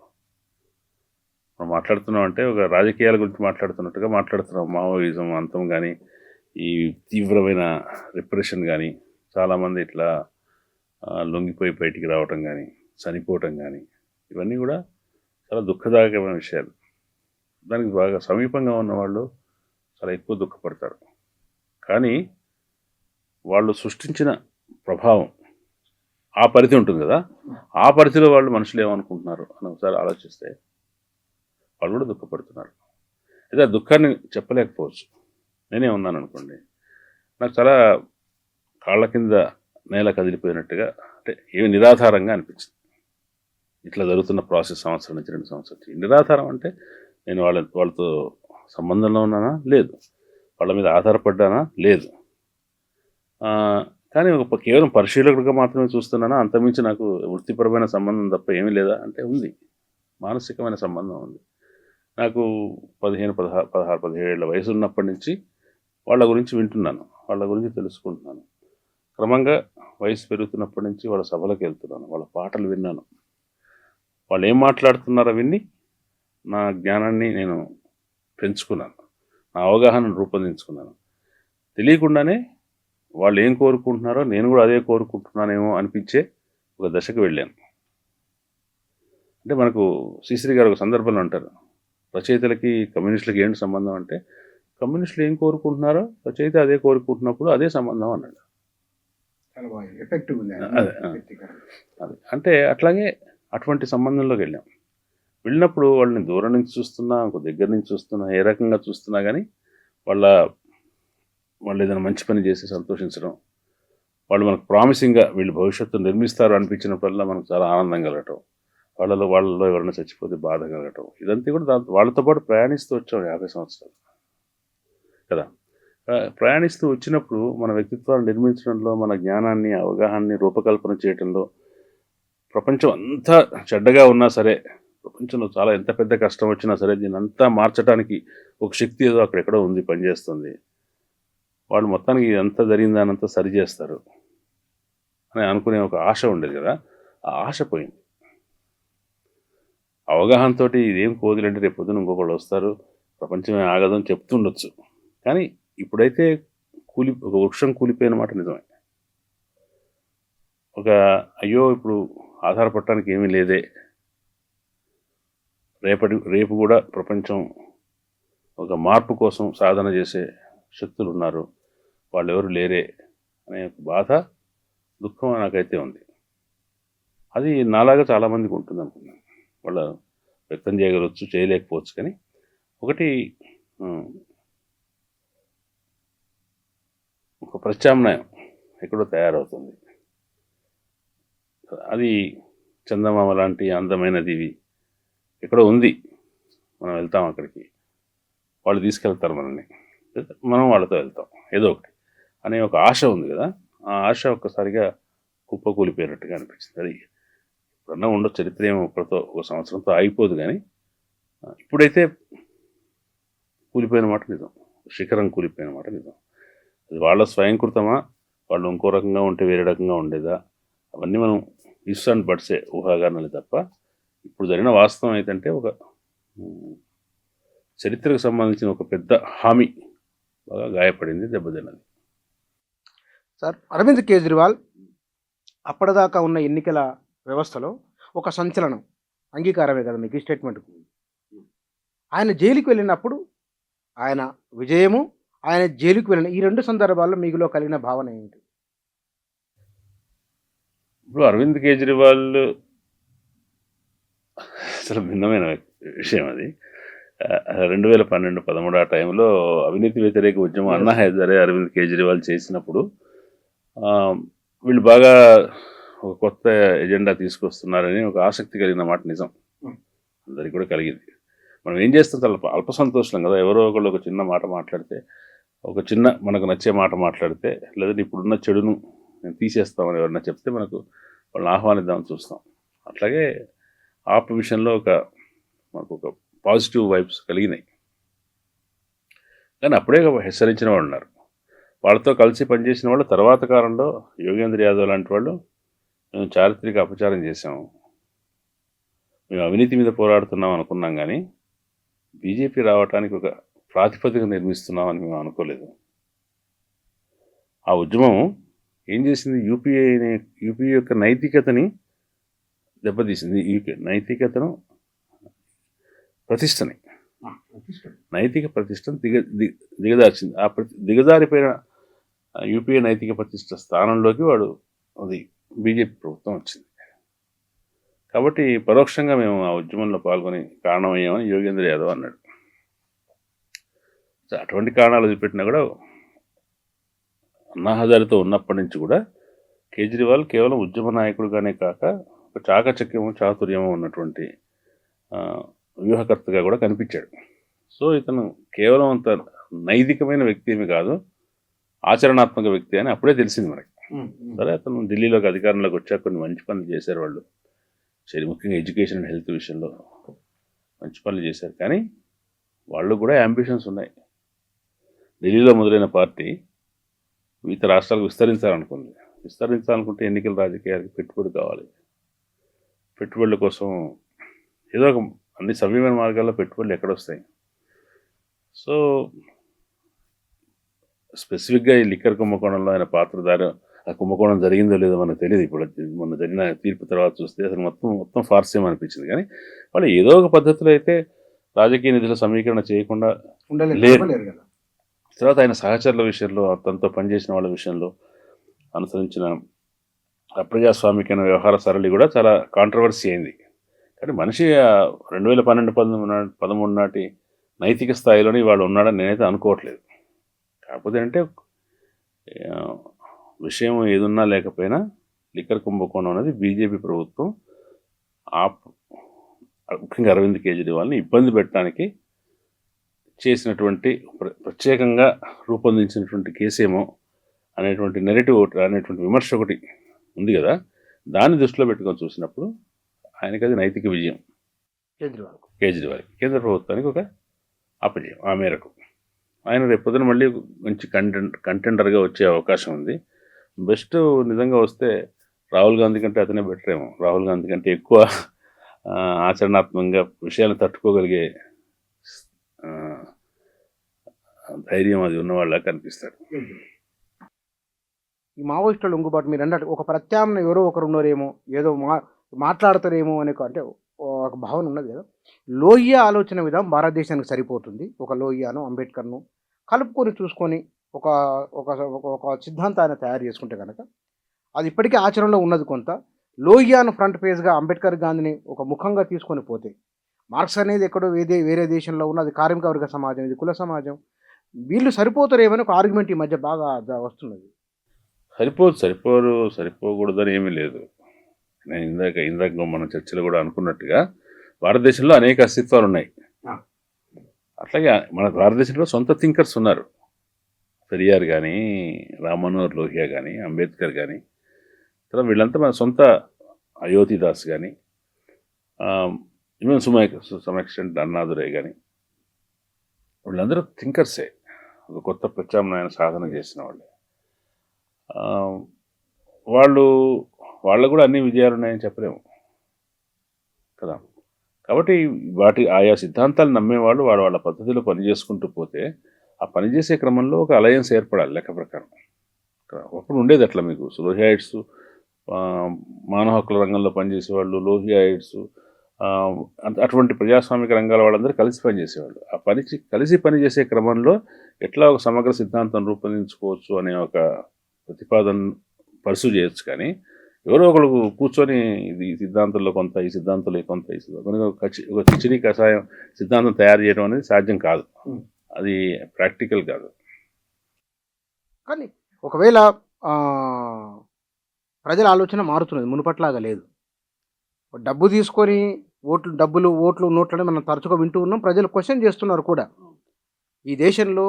మనం మాట్లాడుతున్నాం అంటే ఒక రాజకీయాల గురించి మాట్లాడుతున్నట్టుగా మాట్లాడుతున్నాం. మావోయిజం అంతం కానీ, ఈ తీవ్రమైన రిప్రెషన్ కానీ, చాలామంది ఇట్లా లొంగిపోయి బయటికి రావటం కానీ, చనిపోవటం కానీ, ఇవన్నీ కూడా చాలా దుఃఖదాయకమైన విషయాలు. దానికి బాగా సమీపంగా ఉన్నవాళ్ళు చాలా ఎక్కువ దుఃఖపడతారు. కానీ వాళ్ళు సృష్టించిన ప్రభావం, ఆ పరిధి ఉంటుంది కదా, ఆ పరిధిలో వాళ్ళు మనుషులు ఏమనుకుంటున్నారు అని ఒకసారి ఆలోచిస్తే వాళ్ళు కూడా దుఃఖపడుతున్నారు. అయితే ఆ దుఃఖాన్ని చెప్పలేకపోవచ్చు. నేనే ఉన్నాను అనుకోండి, నాకు చాలా కాళ్ళ కింద నేల కదిలిపోయినట్టుగా, అంటే ఏమి నిరాధారంగా అనిపించింది. ఇట్లా జరుగుతున్న ప్రాసెస్ సంవత్సరం నుంచి 2 సంవత్సరాలు నిరాధారం. అంటే నేను వాళ్ళతో సంబంధంలో ఉన్నానా? లేదు. వాళ్ళ మీద ఆధారపడ్డానా? లేదు. కానీ కేవలం పరిశీలకుడిగా మాత్రమే చూస్తున్నానా? అంతమించి నాకు వృత్తిపరమైన సంబంధం తప్ప ఏమీ లేదా అంటే ఉంది. మానసికమైన సంబంధం ఉంది. నాకు 16, 17 ఏళ్ళ వయసు ఉన్నప్పటి నుంచి వాళ్ళ గురించి వింటున్నాను, వాళ్ళ గురించి తెలుసుకుంటున్నాను. క్రమంగా వయసు పెరుగుతున్నప్పటి నుంచి వాళ్ళ సభలకు వెళ్తున్నాను, వాళ్ళ పాటలు విన్నాను, వాళ్ళు ఏం మాట్లాడుతున్నారో విని నా జ్ఞానాన్ని నేను పెంచుకున్నాను, నా అవగాహనను రూపొందించుకున్నాను. తెలియకుండానే వాళ్ళు ఏం కోరుకుంటున్నారో నేను కూడా అదే కోరుకుంటున్నానేమో అనిపించే ఒక దశకు వెళ్ళాను. అంటే మనకు శ్రీశ్రీ గారు ఒక సందర్భంలో అంటారు, రచయితలకి కమ్యూనిస్టులకి ఏంటి సంబంధం అంటే, కమ్యూనిస్టులు ఏం కోరుకుంటున్నారో రచయిత అదే కోరుకుంటున్నప్పుడు అదే సంబంధం అన్నాడు. చాలా బాగా ఎఫెక్టివ్ ఉంది అదే అది అంటే అట్లాగే అటువంటి సంబంధంలోకి వెళ్ళినప్పుడు వాళ్ళని దూరం నుంచి చూస్తున్నా, ఇంకో దగ్గర నుంచి చూస్తున్నా, ఏ రకంగా చూస్తున్నా కానీ వాళ్ళు ఏదైనా మంచి పని చేసి సంతోషించడం, వాళ్ళు మనకు ప్రామిసింగ్గా వీళ్ళు భవిష్యత్తు నిర్మిస్తారు అనిపించినప్పుడల్లా మనకు చాలా ఆనందం కలగటం, వాళ్ళలో ఎవరైనా చచ్చిపోతే బాధ కలగటం, ఇదంతా కూడా వాళ్ళతో పాటు ప్రయాణిస్తూ వచ్చాం 50 సంవత్సరాలు కదా. ప్రయాణిస్తూ వచ్చినప్పుడు మన వ్యక్తిత్వాన్ని నిర్మించడంలో, మన జ్ఞానాన్ని అవగాహనని రూపకల్పన చేయడంలో, ప్రపంచం అంతా చెడ్డగా ఉన్నా సరే, ప్రపంచంలో చాలా ఎంత పెద్ద కష్టం వచ్చినా సరే దీన్ని అంతా మార్చడానికి ఒక శక్తి ఏదో అక్కడెక్కడో ఉంది, పనిచేస్తుంది, వాళ్ళు మొత్తానికి ఇదంతా జరిగిన దానంతా సరి చేస్తారు అని అనుకునే ఒక ఆశ ఉండేది కదా. ఆ ఆశ పోయింది. అవగాహనతో ఇదేం కోదిలంటే రేపు పొద్దున ఇంకొకళ్ళు వస్తారు, ప్రపంచమే ఆగదని చెప్తుండొచ్చు, కానీ ఇప్పుడైతే ఒక వృక్షం కూలిపోయిన మాట నిజమే. అయ్యో ఇప్పుడు ఆధారపడటానికి ఏమీ లేదే, రేపు కూడా ప్రపంచం ఒక మార్పు కోసం సాధన చేసే శక్తులు ఉన్నారు, వాళ్ళు ఎవరు లేరే అనే బాధ, దుఃఖం నాకైతే ఉంది. అది నాలాగా చాలామందికి ఉంటుంది అనుకున్నాను. వాళ్ళు వ్యక్తం చేయగలవచ్చు, చేయలేకపోవచ్చు, కానీ ఒకటి ఒక ప్రత్యామ్నాయం ఎక్కడో తయారవుతుంది. అది చందమామ లాంటి అందమైనది ఇవి ఎక్కడో ఉంది, మనం వెళ్తాం అక్కడికి, వాళ్ళు తీసుకెళ్తారు మనల్ని, మనం వాళ్ళతో వెళ్తాం, ఏదో ఒకటి అనే ఒక ఆశ ఉంది కదా. ఆ ఆశ ఒక్కసారిగా కుప్పకూలిపోయినట్టుగా అనిపించింది. అది ఇప్పుడన్నా ఉండొచ్చు, చరిత్ర ఏమో ఒక సంవత్సరంతో ఆగిపోదు, కానీ ఇప్పుడైతే కూలిపోయిన మాట నిజం, శిఖరం కూలిపోయిన మాట నిజం. అది వాళ్ళ స్వయంకృతమా, వాళ్ళు ఇంకో రకంగా ఉంటే వేరే రకంగా ఉండేదా, అవన్నీ మనం ఇఫ్స్ అండ్ బట్సే, ఊహాగానాలే తప్ప ఇప్పుడు జరిగిన వాస్తవం ఏంటంటే ఒక చరిత్రకు సంబంధించిన ఒక పెద్ద హామీ బాగా గాయపడింది, దెబ్బతిన్నది. సార్, అరవింద్ కేజ్రీవాల్ అప్పటిదాకా ఉన్న ఎన్నికల వ్యవస్థలో ఒక సంచలనం, అంగీకారమే కదా మీకు ఈ స్టేట్మెంట్కు. ఆయన జైలుకి వెళ్ళినప్పుడు ఆయన విజయము, ఆయన జైలుకి వెళ్ళిన ఈ 2 సందర్భాల్లో మీలో కలిగిన భావన ఏంటి? ఇప్పుడు అరవింద్ కేజ్రీవాల్ అసలు భిన్నమైన విషయం అది. 2012-13 ఆ టైంలో అవినీతి వ్యతిరేక ఉద్యమం అన్నా హైదరే అరవింద్ కేజ్రీవాల్ చేసినప్పుడు వీళ్ళు బాగా ఒక కొత్త ఎజెండా తీసుకొస్తున్నారని ఒక ఆసక్తి కలిగిన మాట నిజం, అందరికి కూడా కలిగింది. మనం ఏం చేస్తాం, చాలా అల్ప సంతోషం కదా. ఎవరో ఒకళ్ళు ఒక చిన్న మాట మాట్లాడితే, ఒక చిన్న మనకు నచ్చే మాట మాట్లాడితే, లేదంటే ఇప్పుడున్న చెడును నేను తీసేస్తామని ఎవరన్నా చెప్తే మనకు వాళ్ళని ఆహ్వానిద్దామని చూస్తాం. అట్లాగే ఆప్ విషయంలో మనకు ఒక పాజిటివ్ వైబ్స్ కలిగినాయి, కానీ అప్పుడే హెచ్చరించిన వాళ్ళు ఉన్నారు. వాళ్ళతో కలిసి పనిచేసిన వాళ్ళు తర్వాత కాలంలో యోగేంద్ర యాదవ్ లాంటి వాళ్ళు, మేము చారిత్రక అపచారం చేశాము, మేము అవినీతి మీద పోరాడుతున్నాం అనుకున్నాం, కానీ బీజేపీ రావడానికి ఒక ప్రాతిపదిక నిర్మిస్తున్నామని మేము అనుకోలేదు. ఆ ఉద్యమం ఏం చేసింది, యూపీఏ యొక్క నైతికతని దెబ్బతీసింది, నైతికతను ప్రతిష్టని, నైతిక ప్రతిష్టను దిగదార్చింది. ఆ దిగజారిపోయిన యూపీఏ నైతిక ప్రతిష్ట స్థానంలోకి అది బీజేపీ ప్రభుత్వం వచ్చింది. కాబట్టి పరోక్షంగా మేము ఆ ఉద్యమంలో పాల్గొని కారణమయ్యామని యోగేంద్ర యాదవ్ అన్నాడు. అటువంటి కారణాలు చూపెట్టినా కూడా అన్నా హజారేతో ఉన్నప్పటి నుంచి కూడా కేజ్రీవాల్ కేవలం ఉద్యమ నాయకుడిగానే కాక ఒక చాకచక్యము, చాతుర్యము ఉన్నటువంటి వ్యూహకర్తగా కూడా కనిపించాడు. సో ఇతను కేవలం అంత నైతికమైన వ్యక్తి ఏమి కాదు, ఆచరణాత్మక వ్యక్తి అని అప్పుడే తెలిసింది మనకి. సరే, అతను ఢిల్లీలోకి అధికారంలోకి వచ్చాక కొన్ని మంచి పనులు చేశారు వాళ్ళు, ముఖ్యంగా ఎడ్యుకేషన్ అండ్ హెల్త్ విషయంలో మంచి పనులు చేశారు, కానీ వాళ్ళు కూడా యాంబిషన్స్ ఉన్నాయి. ఢిల్లీలో మొదలైన పార్టీ వివిధ రాష్ట్రాలకు విస్తరించాలనుకుంది, విస్తరించాలనుకుంటే ఎన్నికల రాజకీయాలకు పెట్టుబడి కావాలి. పెట్టుబడుల కోసం ఏదో ఒక అన్ని సవ్యమైన మార్గాల్లో పెట్టుబడులు ఎక్కడొస్తాయి? సో స్పెసిఫిక్గా ఈ లిక్కర్ కుంభకోణంలో ఆయన పాత్రధారి, ఆ కుంభకోణం జరిగిందో లేదో మనకు తెలియదు. ఇప్పుడు మొన్న జరిగిన తీర్పు తర్వాత చూస్తే అసలు మొత్తం ఫార్సేం అనిపించింది. కానీ వాళ్ళు ఏదో ఒక పద్ధతిలో అయితే రాజకీయ నిధుల సమీకరణ చేయకుండా లేరు. తర్వాత ఆయన సహచరుల విషయంలో, తనతో పనిచేసిన వాళ్ళ విషయంలో అనుసరించిన అప్రజాస్వామికమైన వ్యవహార సరళి కూడా చాలా కాంట్రవర్సీ అయింది. కానీ మనిషి 2012-13 నాటి నైతిక స్థాయిలోనే వాళ్ళు ఉన్నాడని నేనైతే అనుకోవట్లేదు. కాకపోతే అంటే విషయం ఏదున్నా లేకపోయినా లిక్కర్ కుంభకోణం అనేది బీజేపీ ప్రభుత్వం ముఖ్యంగా అరవింద్ కేజ్రీవాల్ని ఇబ్బంది పెట్టడానికి చేసినటువంటి ప్రత్యేకంగా రూపొందించినటువంటి కేసేమో అనేటువంటి నెరేటివ్ అనేటువంటి విమర్శ ఒకటి ఉంది కదా. దాన్ని దృష్టిలో పెట్టుకొని చూసినప్పుడు ఆయనకి అది నైతిక విజయం. కేజ్రీవాల్కి, కేంద్ర ప్రభుత్వానికి ఒక అపజయం. ఆ మేరకు ఆయన రేపొద్దున మళ్ళీ మంచి కంటెండర్గా వచ్చే అవకాశం ఉంది. బెస్ట్ నిజంగా వస్తే రాహుల్ గాంధీ కంటే అతనే బెటర్ ఏమో. రాహుల్ గాంధీ కంటే ఎక్కువ ఆచరణాత్మకంగా విషయాలను తట్టుకోగలిగే ధైర్యం అది ఉన్నవాళ్ళ కనిపిస్తాడు. ఈ మావోయిస్టుల లొంగుబాటు మీరు అన్నట్టు ఒక ప్రత్యామ్నాయం ఎవరో ఒకరు ఉన్నారేమో, ఏదో మాట్లాడతారేమో అనే అంటే ఒక భావన ఉన్నది కదా. లోహియా ఆలోచన విధానం భారతదేశానికి సరిపోతుంది. ఒక లోహియాను, అంబేద్కర్ను కలుపుకొని చూసుకొని ఒక ఒక ఒక సిద్ధాంతాన్ని తయారు చేసుకుంటే కనుక అది ఇప్పటికీ ఆచరణలో ఉన్నది. కొంత లోహియాను ఫ్రంట్ పేజ్గా, అంబేద్కర్ గాంధీని ఒక ముఖంగా తీసుకొని పోతే, మార్క్స్ అనేది ఎక్కడో వేరే దేశంలో ఉన్నది కార్మిక వర్గ సమాజం, ఇది కుల సమాజం, వీళ్ళు సరిపోతారేమని ఒక ఆర్గ్యుమెంట్ ఈ మధ్య బాగా వస్తున్నది. సరిపోకూడదని ఏమీ లేదు. నేను ఇందాక మన చర్చలో కూడా అనుకున్నట్టుగా భారతదేశంలో అనేక అస్తిత్వాలు ఉన్నాయి. అట్లాగే మన భారతదేశంలో సొంత థింకర్స్ ఉన్నారు. పెరియార్ కానీ, రామ్ మనోహర్ లోహియా కానీ, అంబేద్కర్ కానీ, తర్వాత వీళ్ళంతా మన సొంత అయోధ్యదాస్ కానీ, ఈవెన్ సమ్ ఎక్స్టెంట్ అన్నాదురై కానీ, వీళ్ళందరూ థింకర్సే. ఒక కొత్త ప్రత్యామ్నాయాన్ని సాధన చేసిన వాళ్ళే. వాళ్ళు కూడా అన్ని విజయాలు ఉన్నాయని చెప్పలేము కదా. కాబట్టి ఆయా సిద్ధాంతాలు నమ్మేవాళ్ళు వాళ్ళ పద్ధతిలో పనిచేసుకుంటూ పోతే ఆ పనిచేసే క్రమంలో ఒక అలయన్స్ ఏర్పడాలి లెక్క ప్రకారం. ఒకప్పుడు ఉండేది అట్లా. మీకు లోహియాయిడ్స్, మానవ హక్కుల రంగంలో పనిచేసేవాళ్ళు, లోహియాయిడ్స్, అటువంటి ప్రజాస్వామిక రంగాల వాళ్ళందరూ కలిసి పనిచేసేవాళ్ళు. కలిసి పనిచేసే క్రమంలో ఎట్లా ఒక సమగ్ర సిద్ధాంతం రూపొందించుకోవచ్చు అనే ఒక ప్రతిపాదన పర్సూ చేయొచ్చు. కానీ ఎవరో ఒకరు కూర్చొని ఇది సిద్ధాంతంలో కొంత, ఈ సిద్ధాంతంలో కొంత, ఈ సిద్ధాంతంలో ఒక కిచిడి కషాయం సిద్ధాంతం తయారు చేయడం అనేది సాధ్యం కాదు. అది ప్రాక్టికల్ కాదు. కానీ ఒకవేళ ప్రజల ఆలోచన మారుతున్నది, మునుపట్లాగా లేదు. డబ్బు తీసుకొని ఓట్లు నోట్లని మనం తరచుగా వింటూ ఉన్నాం. ప్రజలు క్వశ్చన్ చేస్తున్నారు కూడా. ఈ దేశంలో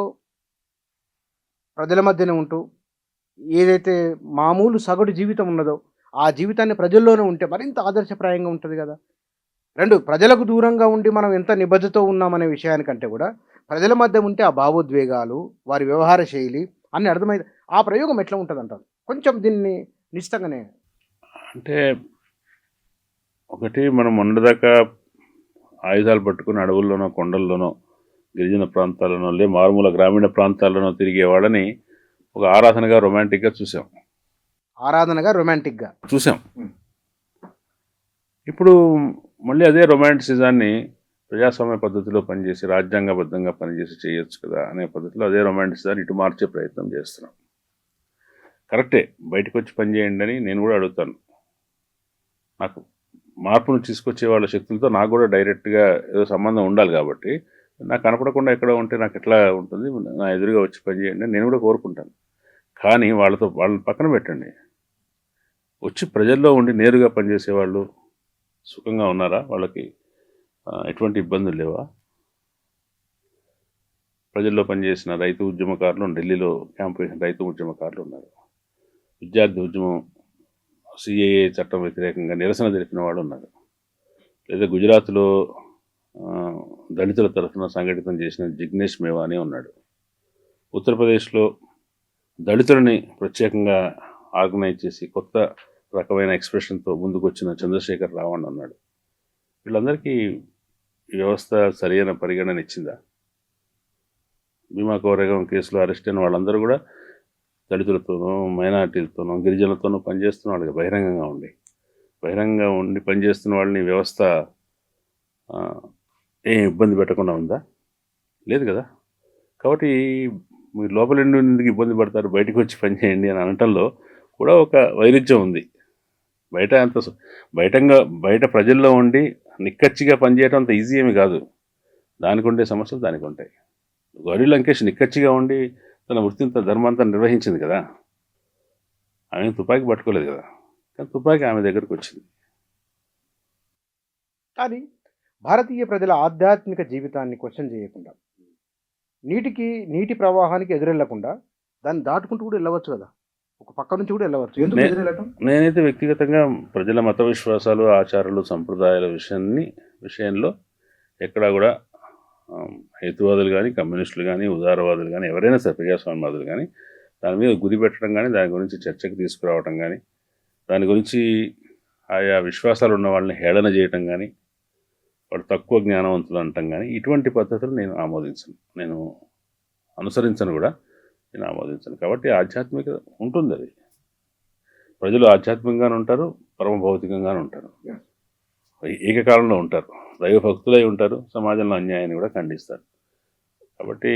ప్రజల మధ్యనే ఉంటూ ఏదైతే మామూలు సగటు జీవితం ఉన్నదో ఆ జీవితాన్ని ప్రజల్లోనే ఉంటే మరింత ఆదర్శప్రాయంగా ఉంటుంది కదా. ప్రజలకు దూరంగా ఉండి మనం ఎంత నిబద్ధతో ఉన్నామనే విషయానికంటే కూడా ప్రజల మధ్య ఉంటే ఆ భావోద్వేగాలు, వారి వ్యవహార శైలి అన్నీ అర్థమైంది. ఆ ప్రయోగం ఎట్లా ఉంటుంది అంటారు? కొంచెం దీన్ని నిశ్చితంగానే అంటే, ఒకటి మనం మొన్నదాకా ఆయుధాలు పట్టుకుని అడవుల్లోనో, కొండల్లోనో, గిరిజన ప్రాంతాల్లోనో, మారుమూల గ్రామీణ ప్రాంతాల్లోనో తిరిగే వాళ్ళని ఒక ఆరాధనగా, రొమాంటిక్గా చూసాం. ఇప్పుడు మళ్ళీ అదే రొమాంటిసిజాన్ని ప్రజాస్వామ్య పద్ధతిలో పనిచేసి, రాజ్యాంగబద్ధంగా పనిచేసి చేయొచ్చు కదా అనే పద్ధతిలో అదే రొమాంటిసిజాన్ని ఇటు మార్చే ప్రయత్నం చేస్తున్నాం. కరెక్టే, బయటకు వచ్చి పనిచేయండి అని నేను కూడా అడుగుతాను. నాకు మార్పును తీసుకొచ్చే వాళ్ళ శక్తులతో నాకు కూడా డైరెక్ట్గా ఏదో సంబంధం ఉండాలి. కాబట్టి నాకు కనపడకుండా ఎక్కడ ఉంటే నాకు ఎట్లా ఉంటుంది? నా ఎదురుగా వచ్చి పనిచేయండి అని నేను కూడా కోరుకుంటాను. కానీ వాళ్ళని పక్కన పెట్టండి. వచ్చి ప్రజల్లో ఉండి నేరుగా పనిచేసేవాళ్ళు సుఖంగా ఉన్నారా? వాళ్ళకి ఎటువంటి ఇబ్బందులు లేవా? ప్రజల్లో పనిచేసిన రైతు ఉద్యమకారులు, ఢిల్లీలో క్యాంపు వేసిన రైతు ఉద్యమకారులు ఉన్నారు. విద్యార్థి ఉద్యమం, సిఏఏ చట్టం వ్యతిరేకంగా నిరసన తెలిపిన వాళ్ళు ఉన్నారు. లేదా గుజరాత్లో దళితుల తరఫున సంఘటితం చేసిన జిగ్నేష్ మేవానీ ఉన్నాడు. ఉత్తరప్రదేశ్లో దళితులని ప్రత్యేకంగా ఆర్గనైజ్ చేసి కొత్త రకమైన ఎక్స్ప్రెషన్తో ముందుకు వచ్చిన చంద్రశేఖర్ రావు అని అన్నాడు. వీళ్ళందరికీ ఈ వ్యవస్థ సరైన పరిగణన ఇచ్చిందా? భీమా కోరేగం కేసులో అరెస్ట్ అయిన వాళ్ళందరూ కూడా దళితులతోనూ, మైనార్టీలతోనూ, గిరిజనులతోనూ పనిచేస్తున్న వాళ్ళకి బహిరంగంగా ఉండి పనిచేస్తున్న వాళ్ళని వ్యవస్థ ఏం ఇబ్బంది పెట్టకుండా ఉందా? లేదు కదా. కాబట్టి మీరు లోపల ఎందుకు ఇబ్బంది పడతారు, బయటకు వచ్చి పని చేయండి అని అనటంలో కూడా ఒక వైరుధ్యం ఉంది. బయట ప్రజల్లో ఉండి నిక్కచ్చిగా పనిచేయడం అంత ఈజీ ఏమి కాదు. దానికి ఉండే సమస్యలు దానికి ఉంటాయి. గౌరీ లంకేష్ నిక్కచ్చిగా ఉండి తన వృత్తిని ధర్మంతా నిర్వహించింది కదా. ఆమె తుపాకీ పట్టుకోలేదు కదా, కానీ తుపాకీ ఆమె దగ్గరకు వచ్చింది. కానీ భారతీయ ప్రజల ఆధ్యాత్మిక జీవితాన్ని క్వశ్చన్ చేయకుండా, నీటి ప్రవాహానికి ఎదురెళ్లకుండా దాన్ని దాటుకుంటూ కూడా వెళ్ళవచ్చు కదా, ఒక పక్క నుంచి కూడా వెళ్ళవచ్చు. ఎందుకు ఎదురెళ్ళటం? నేనైతే వ్యక్తిగతంగా ప్రజల మత విశ్వాసాలు, ఆచారాలు, సంప్రదాయాల విషయంలో ఎక్కడా కూడా హేతువాదులు కానీ, కమ్యూనిస్టులు కానీ, ఉదారవాదులు కానీ, ఎవరైనా సరే ప్రజాస్వామ్యవాదులు కానీ దాని మీద గురి పెట్టడం కానీ, దాని గురించి చర్చకు తీసుకురావడం కానీ, దాని గురించి ఆయా విశ్వాసాలు ఉన్న వాళ్ళని హేళన చేయటం కానీ, వాళ్ళు తక్కువ జ్ఞానవంతులు అనటం కానీ, ఇటువంటి పద్ధతులు నేను అనుసరించను కూడా, నేను ఆమోదించను. కాబట్టి ఆధ్యాత్మిక ఉంటుంది. అది ప్రజలు ఆధ్యాత్మికంగానే ఉంటారు, పరమ భౌతికంగానే ఉంటారు, ఏకకాలంలో ఉంటారు, దైవభక్తులై ఉంటారు, సమాజంలో అన్యాయాన్ని కూడా ఖండిస్తారు. కాబట్టి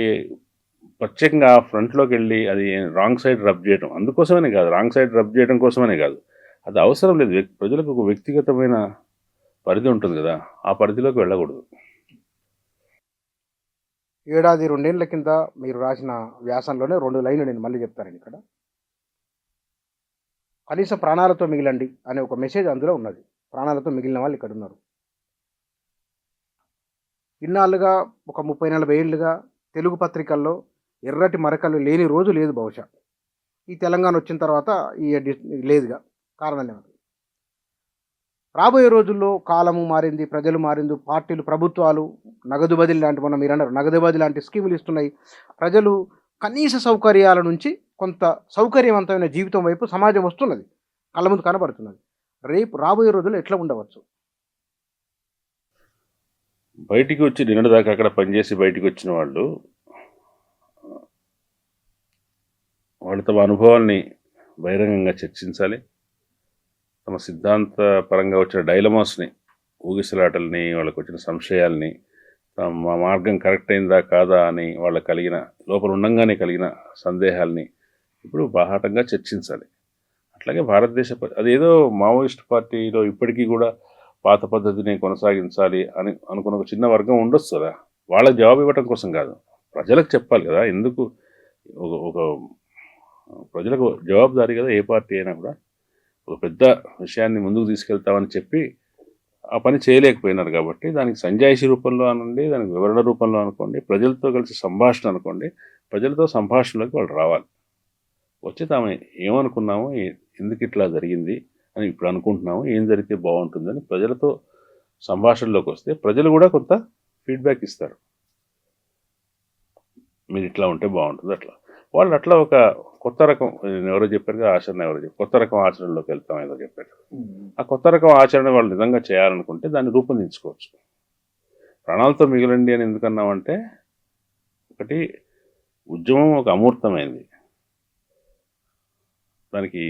ప్రత్యేకంగా ఆ ఫ్రంట్లోకి వెళ్ళి అది రాంగ్ సైడ్ రబ్ చేయడం అందుకోసమనే కాదు, రాంగ్ సైడ్ రబ్ చేయడం కోసమనే కాదు, అది అవసరం లేదు. ప్రజలకు ఒక వ్యక్తిగతమైన పరిధి ఉంటుంది కదా, ఆ పరిధిలోకి వెళ్ళకూడదు. 2-2 కింద మీరు రాసిన వ్యాసంలోనే 2 లైన్లు నేను మళ్ళీ చెప్తానండి. ఇక్కడ కనీసం ప్రాణాలతో మిగిలండి అనే ఒక మెసేజ్ అందులో ఉన్నది. ప్రాణాలతో మిగిలిన వాళ్ళు ఇక్కడ ఉన్నారు. ఇన్నాళ్ళుగా ఒక 30-40 ఏళ్ళుగా తెలుగు పత్రికల్లో ఎర్రటి మరకలు లేని రోజు లేదు బహుశా. ఈ తెలంగాణ వచ్చిన తర్వాత లేదుగా. కారణం లేదు. రాబోయే రోజుల్లో కాలము మారింది, ప్రజలు మారింది, పార్టీలు, ప్రభుత్వాలు నగదు బదిలీ లాంటి, మొన్న మీరు అన్నారు నగదు బదిలీ లాంటి స్కీములు ఇస్తున్నాయి. ప్రజలు కనీస సౌకర్యాల నుంచి కొంత సౌకర్యవంతమైన జీవితం వైపు సమాజం వస్తున్నది, కళ్ళ ముందు కనబడుతున్నది. రాబోయే రోజుల్లో ఎట్లా ఉండవచ్చు? బయటికి వచ్చి నిన్నటిదాకా అక్కడ పనిచేసి బయటికి వచ్చిన వాళ్ళు తమ అనుభవాల్ని బహిరంగంగా చర్చించాలి. తమ సిద్ధాంత పరంగా వచ్చిన డైలమాస్ని, ఊగిసలాటల్ని, వాళ్ళకు వచ్చిన సంశయాల్ని, తమ మార్గం కరెక్ట్ అయిందా కాదా అని వాళ్ళకి కలిగిన లోపల ఉండంగానే కలిగిన సందేహాల్ని ఇప్పుడు బాహాటంగా చర్చించాలి. అట్లాగే భారతదేశ అదేదో మావోయిస్ట్ పార్టీలో ఇప్పటికీ కూడా పాత పద్ధతిని కొనసాగించాలి అని అనుకున్న ఒక చిన్న వర్గం ఉండొచ్చు కదా, వాళ్ళకి జవాబు ఇవ్వటం కోసం కాదు, ప్రజలకు చెప్పాలి కదా. ఎందుకు ఒక ప్రజలకు జవాబుదారీ కదా ఏ పార్టీ అయినా కూడా. ఒక పెద్ద విషయాన్ని ముందుకు తీసుకెళ్తామని చెప్పి ఆ పని చేయలేకపోయినారు కాబట్టి దానికి సంజాయిషి రూపంలో అనండి, దానికి వివరణ రూపంలో అనుకోండి, ప్రజలతో కలిసి సంభాషణ అనుకోండి, ప్రజలతో సంభాషణలోకి వాళ్ళు రావాలి. వచ్చి తాము ఏమనుకున్నామో, ఎందుకు ఇట్లా జరిగింది అని ఇప్పుడు అనుకుంటున్నాము, ఏం జరిగితే బాగుంటుందని ప్రజలతో సంభాషణలోకి వస్తే ప్రజలు కూడా కొంత ఫీడ్బ్యాక్ ఇస్తారు. మీరు ఇట్లా ఉంటే బాగుంటుంది, అట్లా వాళ్ళు అట్లా ఒక కొత్త రకం, ఎవరో చెప్పారు ఆచరణ, కొత్త రకం ఆచరణలోకి వెళ్తాం ఏదో చెప్పారు. ఆ కొత్త రకం ఆచరణ వాళ్ళు నిజంగా చేయాలనుకుంటే దాన్ని రూపొందించుకోవచ్చు. ప్రాణాలతో మిగిలండి అని ఎందుకన్నామంటే, ఒకటి ఉద్యమం ఒక అమూర్తమైంది దానికి,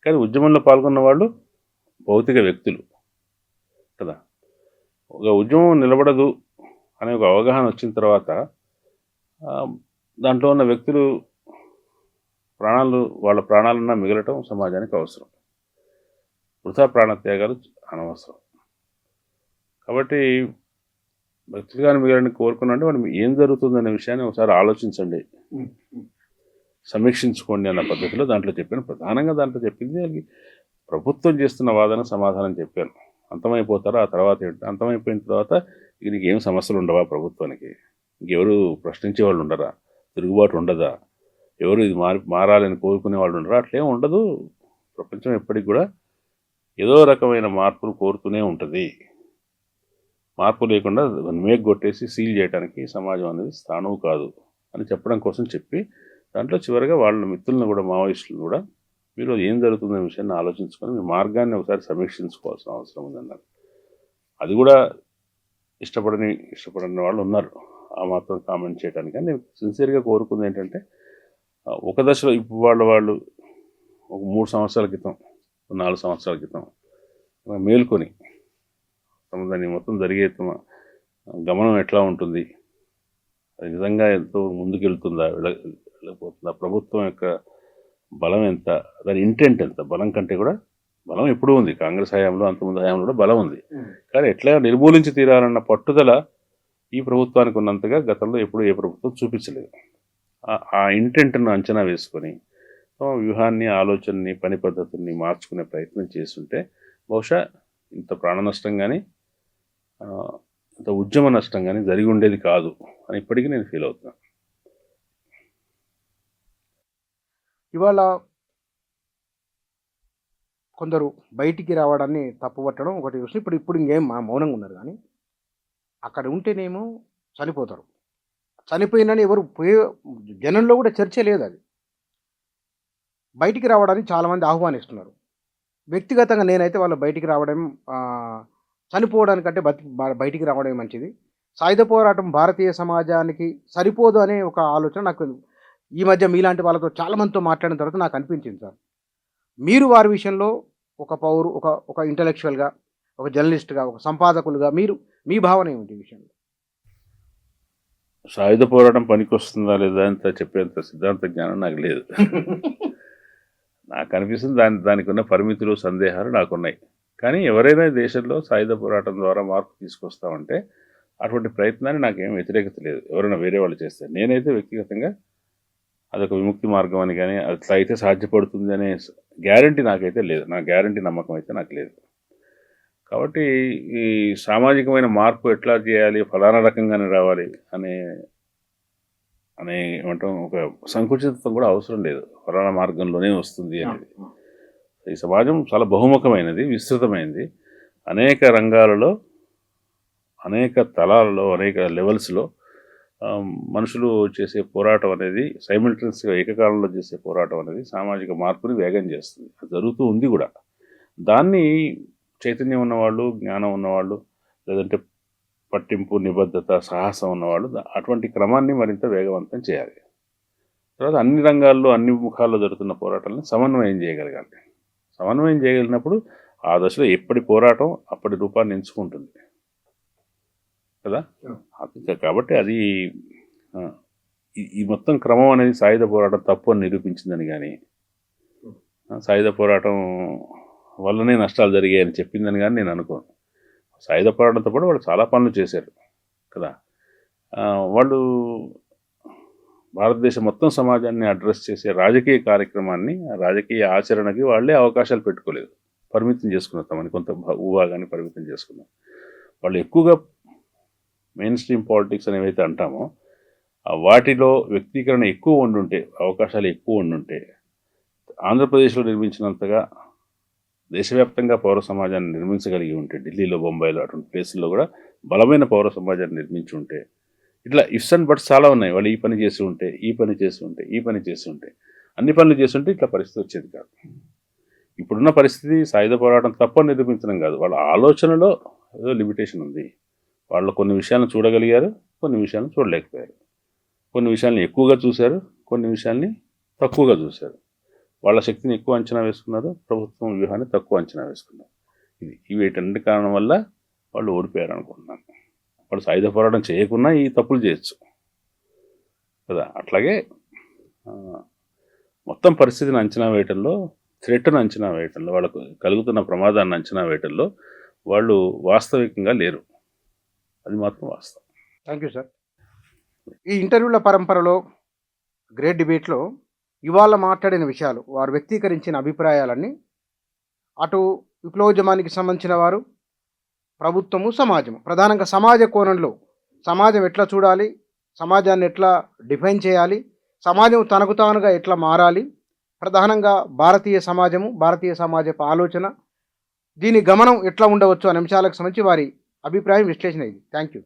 కానీ ఉద్యమంలో పాల్గొన్న వాళ్ళు భౌతిక వ్యక్తులు కదా. ఒక ఉద్యమం నిలబడదు అనే ఒక అవగాహన వచ్చిన తర్వాత దాంట్లో ఉన్న వ్యక్తులు వాళ్ళ ప్రాణాలన్నా మిగలటం సమాజానికి అవసరం. వృథా ప్రాణత్యాగాలు అనవసరం. కాబట్టి వ్యక్తులుగానే మిగలని కోరుకున్నాంటే మనం ఏం జరుగుతుందనే విషయాన్ని ఒకసారి ఆలోచించండి, సమీక్షించుకోండి అన్న పద్ధతిలో దాంట్లో చెప్పాను. ప్రధానంగా దాంట్లో చెప్పింది ప్రభుత్వం చేస్తున్న వాదన సమాధానం చెప్పాను. అంతమైపోతారా ఆ తర్వాత ఏంటి? అంతమైపోయిన తర్వాత నీకు ఏం సమస్యలు ఉండవా ప్రభుత్వానికి? ఇంకెవరు ప్రశ్నించే వాళ్ళు ఉండరా? తిరుగుబాటు ఉండదా? ఎవరు ఇది మారాలని కోరుకునే వాళ్ళు ఉండరా? అట్లేం ఉండదు. ప్రపంచం ఎప్పటికి కూడా ఏదో రకమైన మార్పును కోరుతూనే ఉంటుంది. మార్పు లేకుండా మేగ్గొట్టేసి సీల్ చేయడానికి సమాజం అనేది స్థానం కాదు అని చెప్పడం కోసం చెప్పి దాంట్లో చివరిగా వాళ్ళ మిత్రులను కూడా, మావోయిస్టులను కూడా మీరు ఏం జరుగుతుందనే విషయాన్ని ఆలోచించుకొని మీ మార్గాన్ని ఒకసారి సమీక్షించుకోవాల్సిన అవసరం ఉందన్నారు. అది కూడా ఇష్టపడని వాళ్ళు ఉన్నారు ఆ మాత్రం కామెంట్ చేయడానికి. కానీ నేను సిన్సియర్గా కోరుకుంది ఏంటంటే ఒక దశలో ఇప్పుడు వాళ్ళు ఒక 3 సంవత్సరాల క్రితం 4 సంవత్సరాల క్రితం మేల్కొని దాన్ని మొత్తం జరిగే గమనం ఎట్లా ఉంటుంది, అది నిజంగా ఎంతో ముందుకెళ్తుందా వెళ్ళకపోతుందా, ప్రభుత్వం యొక్క బలం ఎంత, దాని ఇంటెంట్ ఎంత, బలం కంటే కూడా బలం ఎప్పుడూ ఉంది. కాంగ్రెస్ హయాంలో అంతకుముందు హయాంలో కూడా బలం ఉంది. కానీ ఎట్లా నిర్మూలించి తీరాలన్న పట్టుదల ఈ ప్రభుత్వానికి ఉన్నంతగా గతంలో ఎప్పుడు ఏ ప్రభుత్వం చూపించలేదు. ఆ ఇంటెంట్ను అంచనా వేసుకొని వ్యూహాన్ని, ఆలోచనని, పని పద్ధతుల్ని మార్చుకునే ప్రయత్నం చేస్తుంటే బహుశా ఇంత ప్రాణ నష్టం కానీ ఇంత ఉద్యమ నష్టం కానీ జరిగి ఉండేది కాదు అని ఇప్పటికీ నేను ఫీల్ అవుతున్నాను. ఇవాళ కొందరు బయటికి రావడాన్ని తప్పుపట్టడం ఒకటి చూసి ఇప్పుడు ఇంకేం మౌనంగా ఉన్నారు. కానీ అక్కడ ఉంటేనేమో చనిపోతారు. చనిపోయిందని ఎవరు జనంలో కూడా చర్చ లేదు. అది బయటికి రావడానికి చాలామంది ఆహ్వానిస్తున్నారు. వ్యక్తిగతంగా నేనైతే వాళ్ళు బయటికి రావడం, చనిపోవడానికంటే బయటికి రావడమే మంచిది. సాయుధ పోరాటం భారతీయ సమాజానికి సరిపోదు అనే ఒక ఆలోచన నాకు ఈ మధ్య మీలాంటి వాళ్ళతో చాలామందితో మాట్లాడిన తర్వాత నాకు అనిపించింది. సార్, మీరు వారి విషయంలో ఒక ఒక ఇంటలెక్చువల్గా, ఒక జర్నలిస్ట్గా, ఒక సంపాదకులుగా మీ భావన ఏమిటి ఈ విషయంలో? సాయుధ పోరాటం పనికొస్తుందా లేదా అంత చెప్పేంత సిద్ధాంత జ్ఞానం నాకు లేదు. నాకు అనిపిస్తుంది దానికి ఉన్న పరిమితులు, సందేహాలు నాకున్నాయి. కానీ ఎవరైనా దేశంలో సాయుధ పోరాటం ద్వారా మార్పు తీసుకొస్తామంటే అటువంటి ప్రయత్నాన్ని నాకేం వ్యతిరేకత లేదు. ఎవరైనా వేరే వాళ్ళు చేస్తే, నేనైతే వ్యక్తిగతంగా అదొక విముక్తి మార్గం అని కానీ అట్లా అయితే సాధ్యపడుతుంది అనే గ్యారంటీ నాకైతే లేదు. నా గ్యారంటీ నమ్మకం అయితే నాకు లేదు. కాబట్టి ఈ సామాజికమైన మార్పు ఎట్లా చేయాలి, ఫలానా రకంగానే రావాలి అనే ఏమంటాం, ఒక సంకుచితత్వం కూడా అవసరం లేదు. ఫలానా మార్గంలోనే వస్తుంది అనేది. ఈ సమాజం చాలా బహుముఖమైనది, విస్తృతమైనది. అనేక రంగాలలో, అనేక తలాలలో, అనేక లెవెల్స్లో మనుషులు చేసే పోరాటం అనేది, సైమిల్టేనియస్గా ఏకకాలంలో చేసే పోరాటం అనేది సామాజిక మార్పుని వేగం చేస్తుంది. అది జరుగుతూ ఉంది కూడా. దాన్ని చైతన్యం ఉన్నవాళ్ళు, జ్ఞానం ఉన్నవాళ్ళు, లేదంటే పట్టింపు, నిబద్ధత, సాహసం ఉన్నవాళ్ళు అటువంటి క్రమాన్ని మరింత వేగవంతం చేయాలి. తర్వాత అన్ని రంగాల్లో, అన్ని ముఖాల్లో జరుగుతున్న పోరాటాలను సమన్వయం చేయగలగాలి. సమన్వయం చేయగలిగినప్పుడు ఆ దశలో ఎప్పటి పోరాటం అప్పటి రూపాన్ని ఎంచుకుంటుంది కదా. కాబట్టి అది ఈ మొత్తం క్రమం అనేది సాయుధ పోరాటం తప్పు అని నిరూపించిందని కానీ, సాయుధ పోరాటం వల్లనే నష్టాలు జరిగాయని చెప్పిందని కానీ నేను అనుకోను. సాయుధ పోరాటంతో పాటు వాళ్ళు చాలా పనులు చేశారు కదా. వాళ్ళు భారతదేశం మొత్తం సమాజాన్ని అడ్రస్ చేసే రాజకీయ కార్యక్రమాన్ని, రాజకీయ ఆచరణకి వాళ్ళే అవకాశాలు పెట్టుకోలేదు. పరిమితం చేసుకున్నారు, తమని కొంత భూభాగాన్ని పరిమితం చేసుకున్నారు. వాళ్ళు ఎక్కువగా మెయిన్ స్ట్రీమ్ పాలిటిక్స్ అనేవైతే అంటామో వాటిలో వ్యక్తీకరణ ఎక్కువ ఉండుంటే, అవకాశాలు ఎక్కువ ఉండుంటే, ఆంధ్రప్రదేశ్లో నిర్మించినంతగా దేశవ్యాప్తంగా పౌర సమాజాన్ని నిర్మించగలిగి ఉంటే, ఢిల్లీలో, బొంబాయిలో అటువంటి ప్లేసుల్లో కూడా బలమైన పౌర సమాజాన్ని నిర్మించి ఉంటే, ఇట్లా ఇఫ్స్ అండ్ బట్స్ చాలా ఉన్నాయి. వాళ్ళు ఈ పని చేసి ఉంటే, ఈ పని చేసి ఉంటే, ఈ పని చేసి ఉంటే, అన్ని పనులు చేసి ఉంటే ఇట్లా పరిస్థితి వచ్చేది కాదు. ఇప్పుడున్న పరిస్థితి సాయుధ పోరాటం తప్పని నిరూపించడం కాదు, వాళ్ళ ఆలోచనలో ఏదో లిమిటేషన్ ఉంది. వాళ్ళు కొన్ని విషయాలను చూడగలిగారు, కొన్ని విషయాలను చూడలేకపోయారు. కొన్ని విషయాలను ఎక్కువగా చూశారు, కొన్ని విషయాల్ని తక్కువగా చూశారు. వాళ్ళ శక్తిని ఎక్కువ అంచనా వేసుకున్నారు, ప్రభుత్వం వ్యూహాన్ని తక్కువ అంచనా వేసుకున్నారు. వీటన్నిటి కారణం వల్ల వాళ్ళు ఓడిపోయారు అనుకుంటున్నాను. వాళ్ళు సాయుధ పోరాటం చేయకున్నా ఈ తప్పులు చేయొచ్చు కదా. అట్లాగే మొత్తం పరిస్థితిని అంచనా వేయటంలో, థ్రెట్ను అంచనా వేయటంలో, వాళ్ళకు కలుగుతున్న ప్రమాదాన్ని అంచనా వేయటంలో వాళ్ళు వాస్తవికంగా లేరు. అది మాత్రం వాస్తవం. Thank you sir. ఈ ఇంటర్వ్యూల పరంపరలో, గ్రేట్ డిబేట్లో ఇవాళ మాట్లాడిన విషయాలు, వారు వ్యక్తీకరించిన అభిప్రాయాలన్నీ అటు విప్లవోద్యమానికి సంబంధించిన వారు, ప్రభుత్వము, సమాజము, ప్రధానంగా సమాజ కోణంలో సమాజం ఎట్లా చూడాలి, సమాజాన్ని ఎట్లా డిఫైన్ చేయాలి, సమాజం తనకు తానుగా ఎట్లా మారాలి, ప్రధానంగా భారతీయ సమాజము, భారతీయ సమాజపు ఆలోచన, దీని గమనం ఎట్లా ఉండవచ్చు అనే అంశాలకు సంబంధించి వారి అభిప్రాయం, విశ్లేషణ ఇది. Thank you.